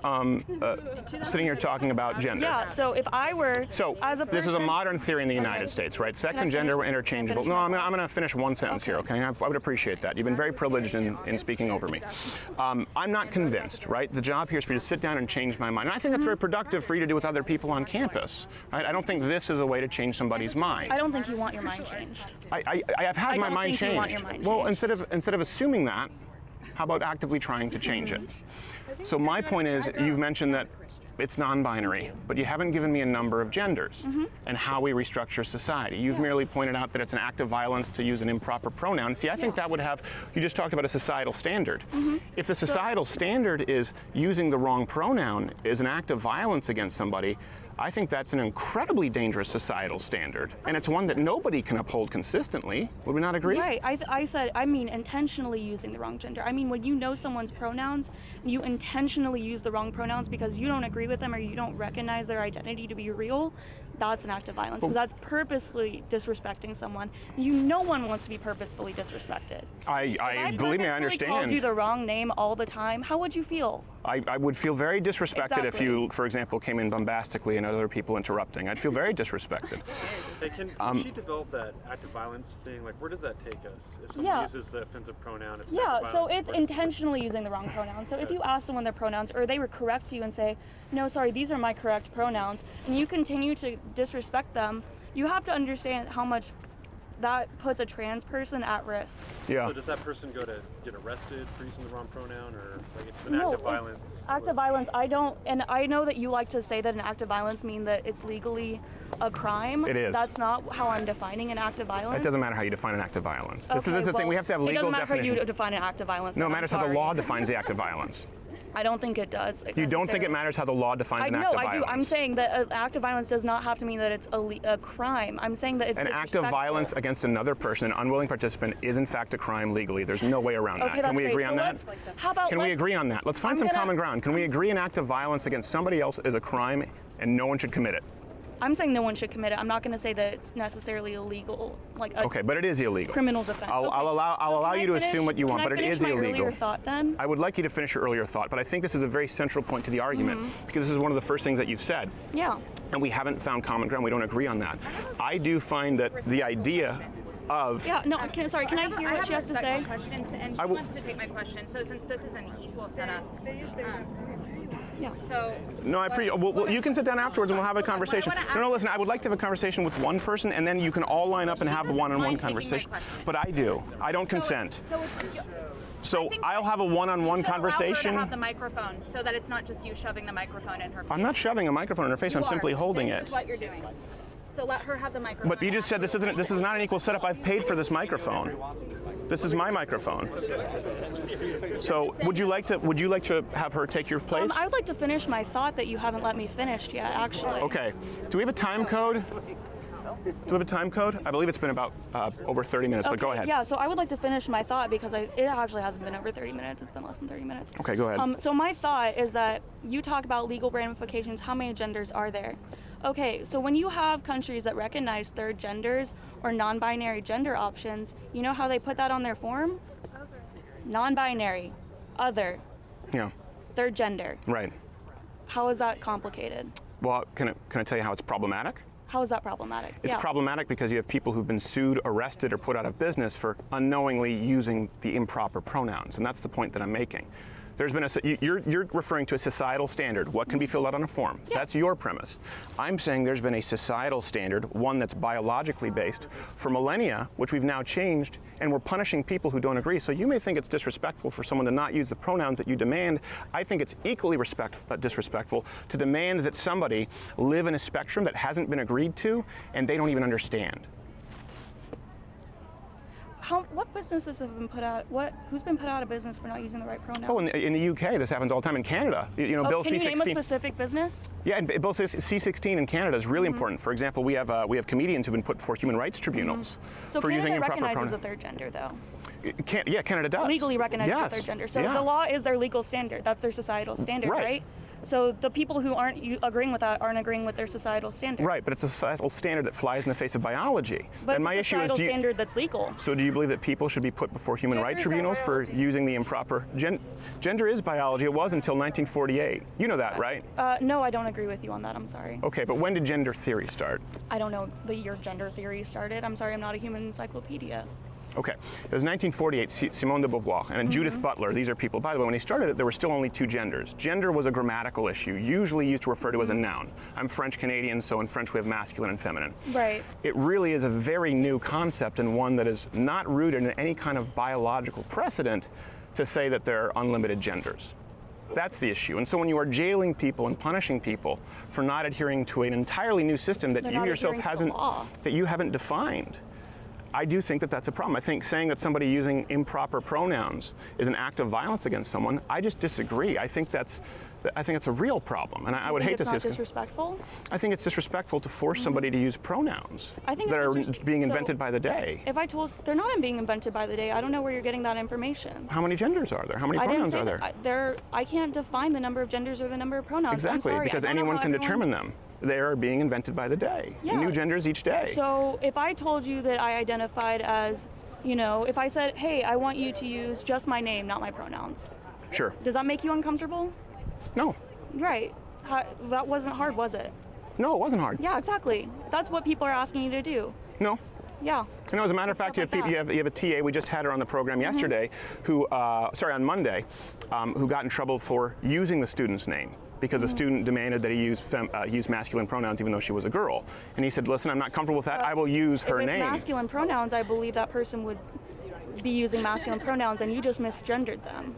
Speaker 2: sitting here talking about gender.
Speaker 1: Yeah. So if I were,
Speaker 2: So
Speaker 1: as a person,
Speaker 2: this is a modern theory in the United
Speaker 1: Okay.
Speaker 2: States, right? Sex
Speaker 1: Can I
Speaker 2: and gender
Speaker 1: finish?
Speaker 2: were interchangeable.
Speaker 1: Can I
Speaker 2: No,
Speaker 1: finish
Speaker 2: I'm going to finish one sentence here, okay? I would appreciate that. You've been very privileged in speaking over me. I'm not convinced, right? The job here is for you to sit down and change my mind. And I think that's very productive for you to do with other people on campus, right? I don't think this is a way to change somebody's mind.
Speaker 1: I don't think you want your mind changed.
Speaker 2: I have had
Speaker 1: I
Speaker 2: my
Speaker 1: don't
Speaker 2: mind
Speaker 1: think you want
Speaker 2: changed.
Speaker 1: your mind
Speaker 2: Well,
Speaker 1: changed.
Speaker 2: instead of assuming that, how about actively trying to change it? So my point is, you've mentioned that it's non-binary, but you haven't given me a number of genders and how we restructure society. You've merely pointed out that it's an act of violence to use an improper pronoun. See, I think that would have, you just talked about a societal standard. If the societal standard is using the wrong pronoun is an act of violence against somebody, I think that's an incredibly dangerous societal standard, and it's one that nobody can uphold consistently. Would we not agree?
Speaker 1: Right. I mean intentionally using the wrong gender. I mean when you know someone's pronouns, you intentionally use the wrong pronouns because you don't agree with with them or you don't recognize their identity to be real, that's an act of violence because that's purposely disrespecting someone. No one wants to be purposefully disrespected.
Speaker 2: I believe me, I
Speaker 1: If I
Speaker 2: understand.
Speaker 1: called you the wrong name all the time, how would you feel?
Speaker 2: I would feel very disrespected if
Speaker 1: Exactly.
Speaker 2: you, for example, came in bombastically and other people interrupting. I'd feel very disrespected.
Speaker 8: Hey, can she develop that active violence thing? Like, where does that take us? If someone
Speaker 1: Yeah.
Speaker 8: uses the offensive pronoun, it's an
Speaker 1: Yeah,
Speaker 8: act of
Speaker 1: so
Speaker 8: violence.
Speaker 1: it's
Speaker 8: Where does-
Speaker 1: intentionally using the wrong pronoun. So if you ask someone their pronouns or they would correct you and say, no, sorry, these are my correct pronouns, and you continue to disrespect them, you have to understand how much that puts a trans person at risk.
Speaker 2: Yeah.
Speaker 8: So does that person go to get arrested for using the wrong pronoun, or like it's an act of violence?
Speaker 1: Act of violence, I don't, and I know that you like to say that an act of violence means that it's legally a crime.
Speaker 2: It is.
Speaker 1: That's not how I'm defining an act of violence.
Speaker 2: It doesn't matter how you define an act of violence. This
Speaker 1: Okay,
Speaker 2: is the thing, we have to have
Speaker 1: it
Speaker 2: legal
Speaker 1: doesn't matter how
Speaker 2: definition.
Speaker 1: you define an act of violence.
Speaker 2: No, it
Speaker 1: then,
Speaker 2: matters
Speaker 1: I'm
Speaker 2: how the law
Speaker 1: sorry.
Speaker 2: defines the act of violence.
Speaker 1: I don't think it does.
Speaker 2: You don't think it matters how the law defines an act of violence?
Speaker 1: I do. I'm saying that an act of violence does not have to mean that it's a crime. I'm saying that it's
Speaker 2: An act of
Speaker 1: disrespectful.
Speaker 2: violence against another person, an unwilling participant, is in fact a crime legally. There's no way around
Speaker 1: Okay,
Speaker 2: that.
Speaker 1: that's
Speaker 2: Can we
Speaker 1: great.
Speaker 2: agree
Speaker 1: So
Speaker 2: on that?
Speaker 1: let's- How about
Speaker 2: Can we
Speaker 1: let's-
Speaker 2: agree on that? Let's find
Speaker 1: I'm
Speaker 2: some
Speaker 1: gonna-
Speaker 2: common ground. Can we agree an act of violence against somebody else is a crime and no one should commit it?
Speaker 1: I'm saying no one should commit it. I'm not going to say that it's necessarily illegal, like a
Speaker 2: Okay, but it is illegal.
Speaker 1: criminal defense.
Speaker 2: I'll
Speaker 1: Okay.
Speaker 2: allow
Speaker 1: So
Speaker 2: allow
Speaker 1: can
Speaker 2: you
Speaker 1: I
Speaker 2: to
Speaker 1: finish-
Speaker 2: assume what you want,
Speaker 1: can
Speaker 2: but
Speaker 1: I
Speaker 2: it is
Speaker 1: finish my
Speaker 2: illegal.
Speaker 1: earlier thought then?
Speaker 2: I would like you to finish your earlier thought, but I think this is a very central point to the argument because this is one of the first things that you've said.
Speaker 1: Yeah.
Speaker 2: And we haven't found common ground. We don't agree on that. I do find that the idea of
Speaker 1: Yeah. No. Sorry. Can I hear
Speaker 4: I
Speaker 1: what
Speaker 4: have
Speaker 1: she has to
Speaker 4: a
Speaker 1: say?
Speaker 4: question, and she
Speaker 2: I will-
Speaker 4: wants to take my question. So since this is an equal setup,
Speaker 1: Yeah.
Speaker 4: so
Speaker 2: No, I appreciate. Well, you can sit down afterwards and we'll have a conversation.
Speaker 4: I wanna
Speaker 2: No, listen. I would like to have a conversation with one person, and then you can all line up and have a one-on-one
Speaker 4: mind taking my
Speaker 2: conversation.
Speaker 4: question.
Speaker 2: But I do. I don't consent.
Speaker 4: So it's
Speaker 2: So
Speaker 4: I think
Speaker 2: I'll have a one-on-one
Speaker 4: you should allow her
Speaker 2: conversation.
Speaker 4: to have the microphone, so that it's not just you shoving the microphone in her face.
Speaker 2: I'm not shoving a microphone in her face. I'm
Speaker 4: You
Speaker 2: simply
Speaker 4: are.
Speaker 2: holding
Speaker 4: This
Speaker 2: it.
Speaker 4: is what you're doing. So let her have the microphone.
Speaker 2: But you just said this isn't. This is not an equal setup. I've paid for this microphone. This is my microphone. So would you like to have her take your place?
Speaker 1: I would like to finish my thought that you haven't let me finish yet. Actually.
Speaker 2: Okay. Do we have a time code? Do we have a time code? I believe it's been about over 30 minutes, but go
Speaker 1: Okay,
Speaker 2: ahead.
Speaker 1: Yeah, so I would like to finish my thought because it actually hasn't been over 30 minutes. It's been less than 30 minutes.
Speaker 2: Okay, go ahead.
Speaker 1: So my thought is that you talk about legal ramifications. How many genders are there? Okay, so when you have countries that recognize third genders or non-binary gender options, you know how they put that on their form? Non-binary, other,
Speaker 2: Yeah.
Speaker 1: third gender.
Speaker 2: Right.
Speaker 1: How is that complicated?
Speaker 2: Well, can I tell you how it's problematic?
Speaker 1: How is that problematic?
Speaker 2: It's problematic because you have people who've been sued, arrested, or put out of business for unknowingly using the improper pronouns, and that's the point that I'm making. There's been you're referring to a societal standard. What can be filled out on a form?
Speaker 1: Yeah.
Speaker 2: That's your premise. I'm saying there's been a societal standard, one that's biologically based, for millennia, which we've now changed, and we're punishing people who don't agree. So you may think it's disrespectful for someone to not use the pronouns that you demand. I think it's equally disrespectful to demand that somebody live in a spectrum that hasn't been agreed to, and they don't even understand.
Speaker 1: What businesses have been put out? Who's been put out of business for not using the right pronouns?
Speaker 2: Oh, in the UK, this happens all the time. In Canada, Bill
Speaker 1: can you
Speaker 2: C-16.
Speaker 1: name a specific business?
Speaker 2: Yeah, and Bill C-16 in Canada is really important. For example, we have comedians who've been put before human rights tribunals
Speaker 1: So
Speaker 2: for
Speaker 1: Canada
Speaker 2: using improper
Speaker 1: recognizes
Speaker 2: pronouns.
Speaker 1: a third gender, though.
Speaker 2: Canada does.
Speaker 1: Legally recognizes
Speaker 2: Yes.
Speaker 1: a third gender. So
Speaker 2: Yeah.
Speaker 1: the law is their legal standard. That's their societal standard,
Speaker 2: Right.
Speaker 1: right? So the people who aren't agreeing with that aren't agreeing with their societal standard.
Speaker 2: Right, but it's a societal standard that flies in the face of biology.
Speaker 1: But
Speaker 2: and my
Speaker 1: it's a
Speaker 2: issue is,
Speaker 1: societal standard that's legal.
Speaker 2: so do you believe that people should be put before human rights tribunals for using the improper gender is biology? It was until 1948. You know that, right?
Speaker 1: No, I don't agree with you on that. I'm sorry.
Speaker 2: Okay, but when did gender theory start?
Speaker 1: I don't know the year gender theory started. I'm sorry, I'm not a human encyclopedia.
Speaker 2: Okay, it was 1948, Simone de Beauvoir and Judith Butler. These are people, by the way, when he started it, there were still only two genders. Gender was a grammatical issue, usually used to refer to as a noun. I'm French Canadian, so in French we have masculine and feminine.
Speaker 1: Right.
Speaker 2: It really is a very new concept and one that is not rooted in any kind of biological precedent to say that there are unlimited genders. That's the issue. And so when you are jailing people and punishing people for not adhering to an entirely new system that
Speaker 1: They're
Speaker 2: you
Speaker 1: not
Speaker 2: yourself
Speaker 1: adhering to the
Speaker 2: hasn't,
Speaker 1: law.
Speaker 2: that you haven't defined, I do think that that's a problem. I think saying that somebody using improper pronouns is an act of violence against someone, I just disagree. I think that's I think it's a real problem, and I would hate to see
Speaker 1: it's
Speaker 2: this.
Speaker 1: not disrespectful.
Speaker 2: I think it's disrespectful to force somebody to use pronouns
Speaker 1: I think
Speaker 2: that
Speaker 1: it's
Speaker 2: are being invented by the day.
Speaker 1: If I told they're not being invented by the day, I don't know where you're getting that information.
Speaker 2: How many genders are there? How many
Speaker 1: I didn't
Speaker 2: pronouns
Speaker 1: say
Speaker 2: are there?
Speaker 1: that. I can't define the number of genders or the number of pronouns. I'm
Speaker 2: Exactly,
Speaker 1: sorry,
Speaker 2: because
Speaker 1: I don't know
Speaker 2: anyone
Speaker 1: how
Speaker 2: can
Speaker 1: everyone-
Speaker 2: determine them. They are being invented by the day.
Speaker 1: Yeah.
Speaker 2: New genders each day.
Speaker 1: So if I told you that I identified as, if I said, hey, I want you to use just my name, not my pronouns,
Speaker 2: Sure.
Speaker 1: does that make you uncomfortable?
Speaker 2: No.
Speaker 1: Right. That wasn't hard, was it?
Speaker 2: No, it wasn't hard.
Speaker 1: Yeah, exactly. That's what people are asking you to do.
Speaker 2: No.
Speaker 1: Yeah.
Speaker 2: And as a matter of fact, you
Speaker 1: Stuff
Speaker 2: have,
Speaker 1: like
Speaker 2: people, you have a TA. We just had her on the program yesterday, on Monday, who got in trouble for using the student's name because a student demanded that he use masculine pronouns even though she was a girl. And he said, "Listen, I'm not comfortable with that. I will use her
Speaker 1: If it's
Speaker 2: name."
Speaker 1: masculine pronouns, I believe that person would be using masculine pronouns, and you just misgendered them.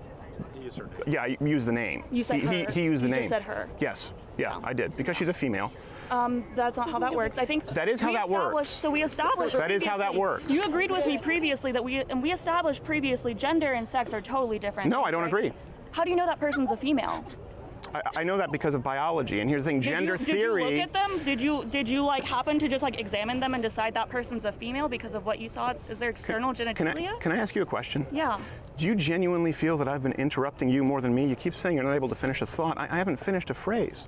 Speaker 8: Use her name.
Speaker 2: Yeah, you use the name.
Speaker 1: You said
Speaker 2: he,
Speaker 1: her.
Speaker 2: he used the
Speaker 1: You
Speaker 2: name.
Speaker 1: just said her.
Speaker 2: Yes. Yeah, I did because she's a female.
Speaker 1: That's not how that works. I think
Speaker 2: That is how that works.
Speaker 1: So we established.
Speaker 2: That is how that
Speaker 1: previously-
Speaker 2: works.
Speaker 1: You agreed with me previously that we established previously gender and sex are totally different.
Speaker 2: No,
Speaker 1: things,
Speaker 2: I don't
Speaker 1: right?
Speaker 2: agree.
Speaker 1: How do you know that person's a female?
Speaker 2: I know that because of biology. And here's the thing: gender theory.
Speaker 1: Did you look at them? Did you like happen to just like examine them and decide that person's a female because of what you saw? Is there external genitalia?
Speaker 2: Can I ask you a question?
Speaker 1: Yeah.
Speaker 2: Do you genuinely feel that I've been interrupting you more than me? You keep saying you're not able to finish a thought. I haven't finished a phrase.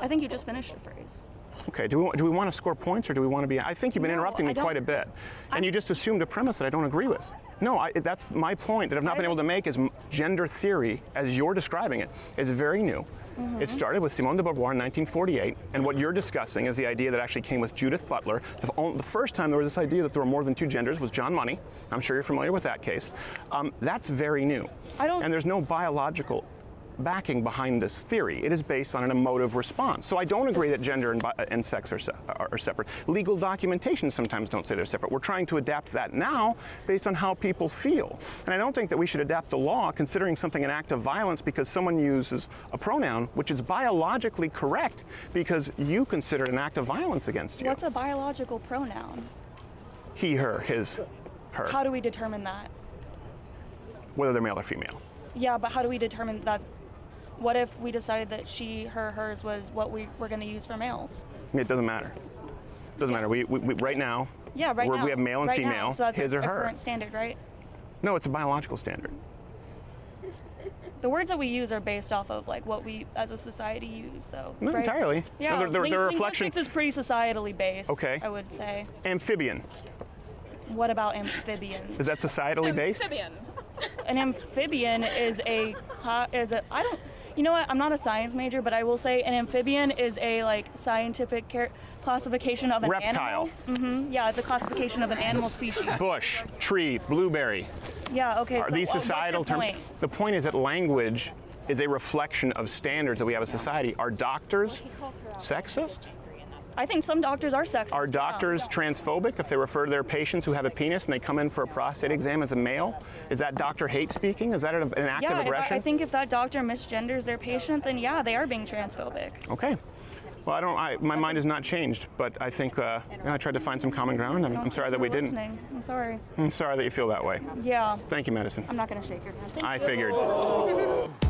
Speaker 1: I think you just finished a phrase.
Speaker 2: Okay, do we want to score points or do we want to be? I think you've been
Speaker 1: No,
Speaker 2: interrupting me
Speaker 1: I don't-
Speaker 2: quite a bit. And you just assumed a premise that I don't agree with. No, that's my point that I've not been able to make is gender theory, as you're describing it, is very new. It started with Simone de Beauvoir in 1948, and what you're discussing is the idea that actually came with Judith Butler. The first time there was this idea that there were more than two genders was John Money. I'm sure you're familiar with that case. That's very new. And there's no biological backing behind this theory. It is based on an emotive response. So I don't agree that gender and sex are separate. Legal documentation sometimes don't say they're separate. We're trying to adapt that now based on how people feel. And I don't think that we should adapt the law considering something an act of violence because someone uses a pronoun which is biologically correct because you consider it an act of violence against you.
Speaker 1: What's a biological pronoun?
Speaker 2: He, her, his, her.
Speaker 1: How do we determine that?
Speaker 2: Whether they're male or female.
Speaker 1: Yeah, but how do we determine that's? What if we decided that she, her, hers was what we were going to use for males?
Speaker 2: It doesn't matter. Doesn't matter. We right now.
Speaker 1: Yeah, right now.
Speaker 2: We have male and
Speaker 1: right
Speaker 2: female.
Speaker 1: Now. So that's
Speaker 2: his
Speaker 1: a
Speaker 2: or her.
Speaker 1: current standard, right?
Speaker 2: No, it's a biological standard.
Speaker 1: The words that we use are based off of like what we as a society use, though.
Speaker 2: Not
Speaker 1: right?
Speaker 2: entirely.
Speaker 1: Yeah,
Speaker 2: No, they're a reflection.
Speaker 1: Linguistics is pretty societally based.
Speaker 2: Okay.
Speaker 1: I would say.
Speaker 2: Amphibian.
Speaker 1: What about amphibians?
Speaker 2: Is that societally based?
Speaker 1: An amphibian is I don't. You know what? I'm not a science major, but I will say an amphibian is a like scientific classification of an
Speaker 2: Reptile.
Speaker 1: animal. Yeah, it's a classification of an animal species.
Speaker 2: Bush, tree, blueberry.
Speaker 1: Yeah. Okay.
Speaker 2: Are
Speaker 1: so
Speaker 2: these
Speaker 1: what's your
Speaker 2: societal terms?
Speaker 1: point?
Speaker 2: The point is that language is a reflection of standards that we have as a society. Are doctors sexist?
Speaker 1: I think some doctors are sexist.
Speaker 2: Are
Speaker 1: yeah.
Speaker 2: doctors transphobic if they refer to their patients who have a penis and they come in for a prostate exam as a male? Is that doctor hate speaking? Is that an act of aggression?
Speaker 1: I think if that doctor misgenders their patient, then yeah, they are being transphobic.
Speaker 2: Okay. Well, my mind has not changed, but I think I tried to find some common ground. I'm sorry that we didn't.
Speaker 1: Listening. I'm sorry.
Speaker 2: I'm sorry that you feel that way.
Speaker 1: Yeah.
Speaker 2: Thank you, Madison.
Speaker 1: I'm not gonna shake your hand. Thank
Speaker 2: I
Speaker 1: you.
Speaker 2: figured.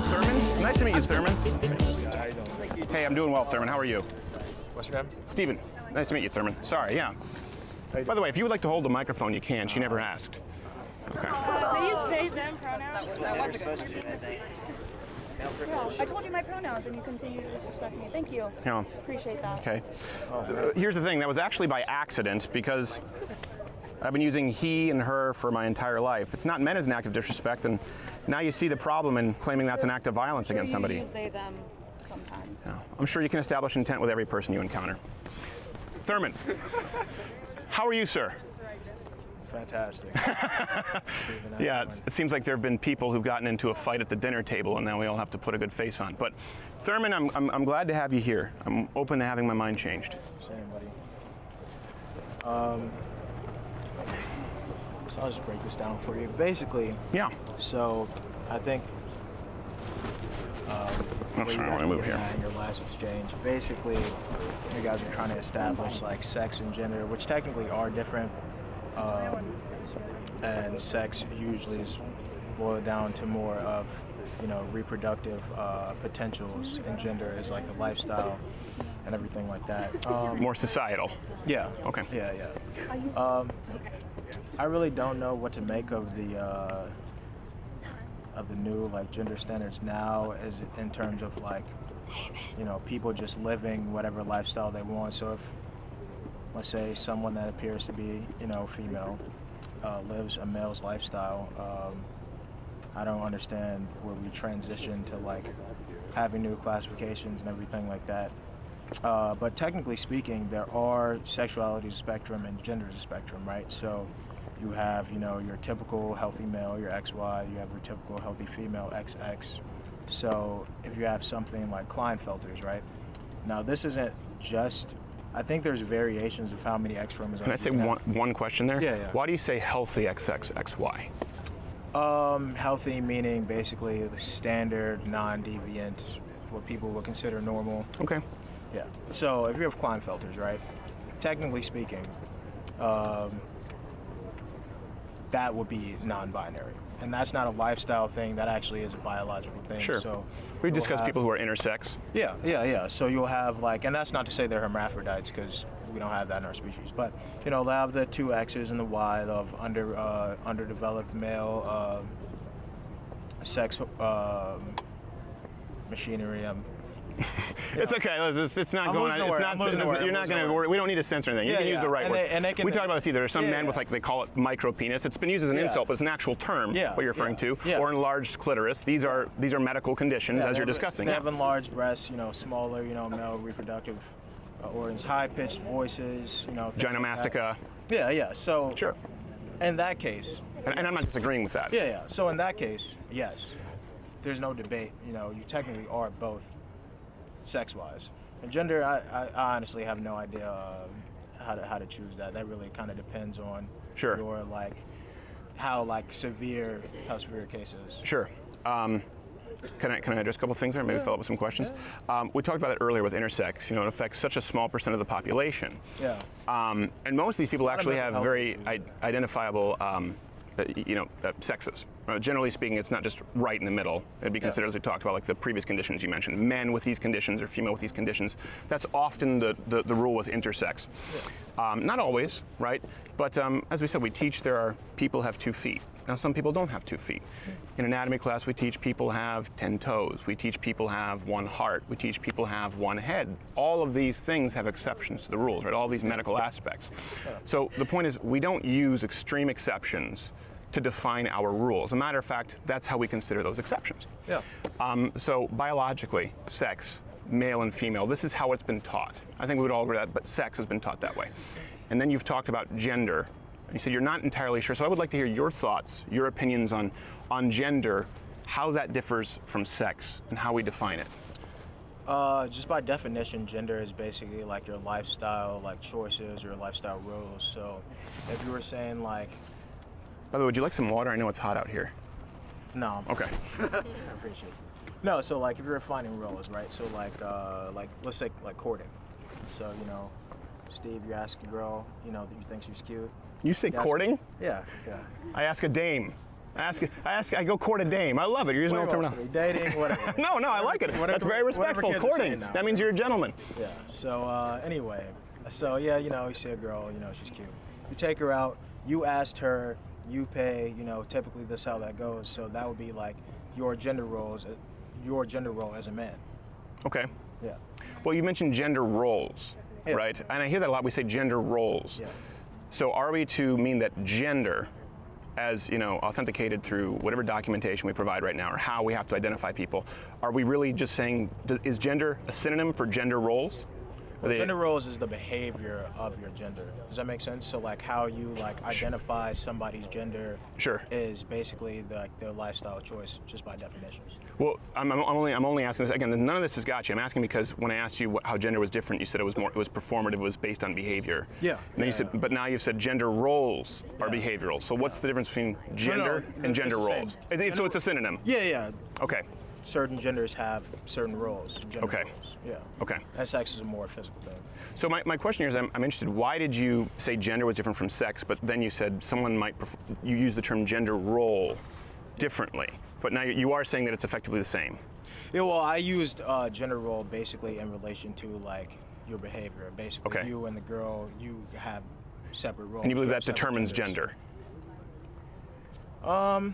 Speaker 2: Thurman? Nice to meet you, Thurman. Hey, I'm doing well, Thurman. How are you?
Speaker 9: What's your name?
Speaker 2: Steven. Nice to meet you, Thurman. Sorry, yeah. By the way, if you would like to hold the microphone, you can. She never asked. Okay.
Speaker 1: They, them pronouns. I told you my pronouns and you continue to disrespect me. Thank you.
Speaker 2: Yeah.
Speaker 1: Appreciate that.
Speaker 2: Okay. Here's the thing. That was actually by accident because I've been using he and her for my entire life. It's not meant as an act of disrespect, and now you see the problem in claiming that's an act of violence against somebody.
Speaker 1: You use they, them sometimes.
Speaker 2: Yeah. I'm sure you can establish intent with every person you encounter. Thurman, how are you, sir?
Speaker 9: Fantastic.
Speaker 2: Yeah, it seems like there have been people who've gotten into a fight at the dinner table, and now we all have to put a good face on. But Thurman, I'm glad to have you here. I'm open to having my mind changed.
Speaker 9: Same, buddy. So I'll just break this down for you. Basically,
Speaker 2: Yeah.
Speaker 9: so I think. what you
Speaker 2: sorry,
Speaker 9: guys
Speaker 2: let me
Speaker 9: were
Speaker 2: move
Speaker 9: getting
Speaker 2: here.
Speaker 9: at in your last exchange. Basically, you guys are trying to establish like sex and gender, which technically are different. And sex usually is boiled down to more of, you know, reproductive potentials, and gender is like the lifestyle and everything like that.
Speaker 2: More societal.
Speaker 9: Yeah.
Speaker 2: Okay.
Speaker 9: Yeah. I really don't know what to make of the new like gender standards now, as in terms of like, you know, people just living whatever lifestyle they want. So if, let's say, someone that appears to be, you know, female lives a male's lifestyle, I don't understand where we transition to like having new classifications and everything like that. But technically speaking, there are sexuality is a spectrum and gender is a spectrum, right? So you have, you know, your typical healthy male, your XY, you have your typical healthy female, XX. So if you have something like Klinefelter's, right? Now this isn't just, I think there's variations of how many X chromosomes.
Speaker 2: Can I say
Speaker 9: you have.
Speaker 2: one question there?
Speaker 9: Yeah, yeah.
Speaker 2: Why do you say healthy XXXY?
Speaker 9: Healthy meaning basically the standard, non-deviant, what people would consider normal.
Speaker 2: Okay.
Speaker 9: Yeah. So if you have Klinefelter's, right? Technically speaking, that would be non-binary, and that's not a lifestyle thing. That actually is a biological thing.
Speaker 2: Sure.
Speaker 9: So
Speaker 2: We
Speaker 9: you'll
Speaker 2: discussed
Speaker 9: have-
Speaker 2: people who are intersex.
Speaker 9: Yeah. So you'll have like, and that's not to say they're hermaphrodites, because we don't have that in our species. But you know, they'll have the two X's and the Y of underdeveloped male sex machinery.
Speaker 2: It's okay. It's not
Speaker 9: I'm
Speaker 2: going
Speaker 9: losing
Speaker 2: on.
Speaker 9: the
Speaker 2: It's
Speaker 9: word.
Speaker 2: not.
Speaker 9: I'm losing the word.
Speaker 2: You're
Speaker 9: I'm
Speaker 2: not
Speaker 9: losing
Speaker 2: going
Speaker 9: the
Speaker 2: to.
Speaker 9: word.
Speaker 2: We don't need to censor anything. You
Speaker 9: Yeah,
Speaker 2: can use the right
Speaker 9: and
Speaker 2: word.
Speaker 9: they can-
Speaker 2: We talked about this either. There's some
Speaker 9: Yeah,
Speaker 2: men with
Speaker 9: yeah.
Speaker 2: like they call it micro penis. It's been used as an
Speaker 9: Yeah.
Speaker 2: insult, but it's an actual term.
Speaker 9: Yeah,
Speaker 2: What you're referring
Speaker 9: yeah,
Speaker 2: to,
Speaker 9: yeah.
Speaker 2: or enlarged clitoris. These are medical conditions,
Speaker 9: Yeah,
Speaker 2: as
Speaker 9: they
Speaker 2: you're
Speaker 9: have-
Speaker 2: discussing.
Speaker 9: They
Speaker 2: Yeah.
Speaker 9: have enlarged breasts, you know, smaller, you know, male reproductive organs, high-pitched voices, you know. things like that.
Speaker 2: Gynomastica.
Speaker 9: Yeah. So
Speaker 2: Sure.
Speaker 9: in that case,
Speaker 2: And I'm not disagreeing with that.
Speaker 9: yeah. So in that case, yes, there's no debate. You know, you technically are both sex-wise. And gender, I honestly have no idea how to choose that. That really kind of depends on
Speaker 2: Sure.
Speaker 9: your like how severe a case is.
Speaker 2: Sure. Can I address a couple things there? Maybe follow up with some questions. We talked about it earlier with intersex. You know, it affects such a small percent of the population.
Speaker 9: Yeah.
Speaker 2: And most of these people actually have
Speaker 9: mental
Speaker 2: very
Speaker 9: health issues.
Speaker 2: identifiable, sexes. Generally speaking, it's not just right in the middle. It'd be considered, as we talked about, like the previous conditions you mentioned, men with these conditions or female with these conditions. That's often the rule with intersex. Not always, right? But as we said, we teach there are people have 2 feet. Now, some people don't have 2 feet. In anatomy class, we teach people have 10 toes. We teach people have 1 heart. We teach people have 1 head. All of these things have exceptions to the rules, right? All these medical aspects. So the point is, we don't use extreme exceptions to define our rules. As a matter of fact, that's how we consider those exceptions.
Speaker 9: Yeah.
Speaker 2: So biologically, sex, male and female, this is how it's been taught. I think we would all agree that, but sex has been taught that way. And then you've talked about gender. You said you're not entirely sure, so I would like to hear your thoughts, your opinions on gender, how that differs from sex, and how we define it.
Speaker 9: Just by definition, gender is basically like your lifestyle, like choices, your lifestyle rules. So if you were saying like,
Speaker 2: By the way, would you like some water? I know it's hot out here.
Speaker 9: no,
Speaker 2: Okay.
Speaker 9: I appreciate it. No, so like if you're defining roles, right? So like let's say like courting. So, you know, Steve, you ask a girl, you know, that you think she's cute.
Speaker 2: You say
Speaker 9: You ask-
Speaker 2: courting?
Speaker 9: Yeah.
Speaker 2: I ask a dame. I go court a dame. I love it. You're using old terminology.
Speaker 9: Dating, whatever.
Speaker 2: No, I like it. That's very respectful.
Speaker 9: kids are
Speaker 2: Courting.
Speaker 9: saying now,
Speaker 2: That means you're a gentleman.
Speaker 9: Yeah. So anyway, so yeah, you know, you see a girl, you know, she's cute. You take her out. You asked her. You pay. You know, typically this is how that goes. So that would be like your gender roles, your gender role as a man.
Speaker 2: Okay.
Speaker 9: Yeah.
Speaker 2: Well, you mentioned gender roles,
Speaker 9: Yeah.
Speaker 2: right? And I hear that a lot. We say gender roles.
Speaker 9: Yeah.
Speaker 2: So are we to mean that gender, as you know, authenticated through whatever documentation we provide right now, or how we have to identify people, are we really just saying, is gender a synonym for gender roles? Are they-
Speaker 9: Gender roles is the behavior of your gender. Does that make sense? So like how you like identify somebody's gender
Speaker 2: Sure.
Speaker 9: is basically their lifestyle choice just by definition.
Speaker 2: Well, I'm only asking this again. None of this has got you. I'm asking because when I asked you how gender was different, you said it was performative, it was based on behavior.
Speaker 9: Yeah.
Speaker 2: And then you said, but now you've said gender roles are behavioral. So what's the difference between gender and gender
Speaker 9: it's the same.
Speaker 2: roles? So it's a synonym.
Speaker 9: Yeah.
Speaker 2: Okay.
Speaker 9: certain genders have certain roles. Gender
Speaker 2: Okay.
Speaker 9: roles. Yeah.
Speaker 2: Okay.
Speaker 9: And sex is a more physical thing.
Speaker 2: So my question here is, I'm interested, why did you say gender was different from sex, but then you said someone might, you use the term gender role differently, but now you are saying that it's effectively the same.
Speaker 9: Yeah, well, I used gender role basically in relation to like your behavior. Basically,
Speaker 2: Okay.
Speaker 9: you and the girl, you have separate roles.
Speaker 2: And you believe
Speaker 9: have
Speaker 2: that
Speaker 9: separate
Speaker 2: determines
Speaker 9: genders.
Speaker 2: gender?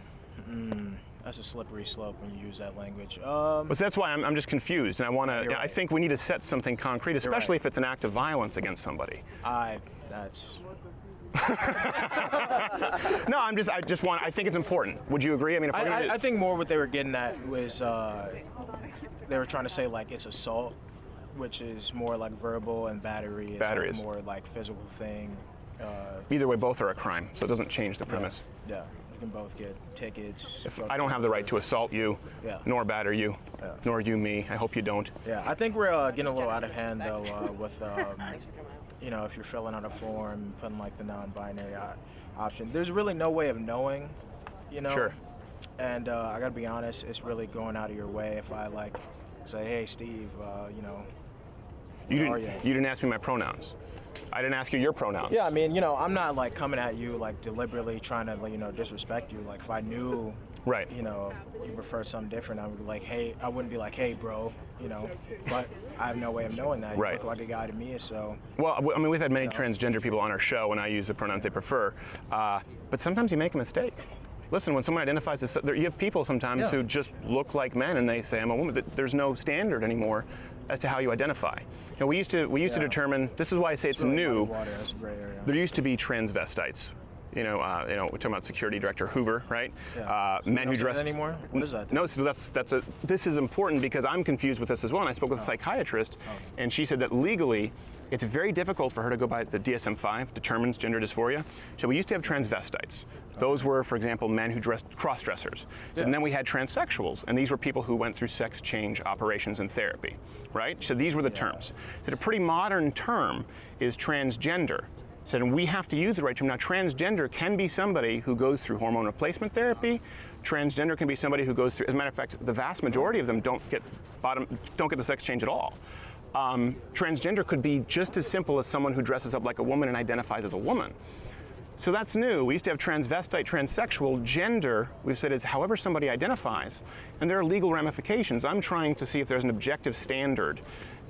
Speaker 9: That's a slippery slope when you use that language.
Speaker 2: Well, so that's why I'm just confused, and I want to.
Speaker 9: You're
Speaker 2: I
Speaker 9: right.
Speaker 2: think we need to set something concrete, especially
Speaker 9: right.
Speaker 2: if it's an act of violence against somebody.
Speaker 9: That's
Speaker 2: No, I just want. I think it's important. Would you agree? I mean, if we're gonna
Speaker 9: I think more what they were getting at was they were trying to say like it's assault, which is more like verbal, and battery is
Speaker 2: Battery
Speaker 9: like
Speaker 2: is-
Speaker 9: more like physical thing.
Speaker 2: either way, both are a crime, so it doesn't change the premise.
Speaker 9: Yeah, you can both get tickets.
Speaker 2: If I don't have the right to assault you,
Speaker 9: Yeah.
Speaker 2: nor batter you,
Speaker 9: Yeah.
Speaker 2: nor you me. I hope you don't.
Speaker 9: Yeah, I think we're getting a little out of hand though with you know, if you're filling out a form, putting like the non-binary option. There's really no way of knowing, you know.
Speaker 2: Sure.
Speaker 9: And I gotta be honest, it's really going out of your way if I like say, hey Steve, you know.
Speaker 2: You
Speaker 9: How are
Speaker 2: didn't.
Speaker 9: you?
Speaker 2: You didn't ask me my pronouns. I didn't ask you your pronouns.
Speaker 9: Yeah, I mean, you know, I'm not like coming at you like deliberately trying to like, you know, disrespect you. Like if I knew,
Speaker 2: Right.
Speaker 9: you know, you prefer something different, I would be like, hey, I wouldn't be like, hey, bro, you know. But I have no way of knowing that. You
Speaker 2: Right.
Speaker 9: look like a guy to me, so.
Speaker 2: Well, I mean, we've had many transgender people on our show, and I use the pronouns they prefer. But sometimes you make a mistake. Listen, when someone identifies as, you have people sometimes
Speaker 9: Yeah.
Speaker 2: who just look like men, and they say I'm a woman. There's no standard anymore as to how you identify. You know, we used to
Speaker 9: Yeah.
Speaker 2: determine. This is why I say it's
Speaker 9: really
Speaker 2: new.
Speaker 9: muddy water, that's a gray area.
Speaker 2: There used to be transvestites. We're talking about Security Director Hoover, right?
Speaker 9: Yeah.
Speaker 2: Men
Speaker 9: don't
Speaker 2: who
Speaker 9: say
Speaker 2: dress.
Speaker 9: that anymore? What is that?
Speaker 2: No, so this is important because I'm confused with this as well. And I spoke with a psychiatrist, and she said that legally, it's very difficult for her to go by the DSM-5, determines gender dysphoria. So we used to have transvestites. Those were, for example, men who dressed cross-dressers. So and then we had transsexuals, and these were people who went through sex change operations and therapy, right? So these were the terms. So the pretty modern term is transgender. So we have to use the right term. Now, transgender can be somebody who goes through hormone replacement therapy. Transgender can be somebody who goes through, as a matter of fact, the vast majority of them don't get the sex change at all. Transgender could be just as simple as someone who dresses up like a woman and identifies as a woman. So that's new. We used to have transvestite, transsexual. Gender, we've said, is however somebody identifies. And there are legal ramifications. I'm trying to see if there's an objective standard,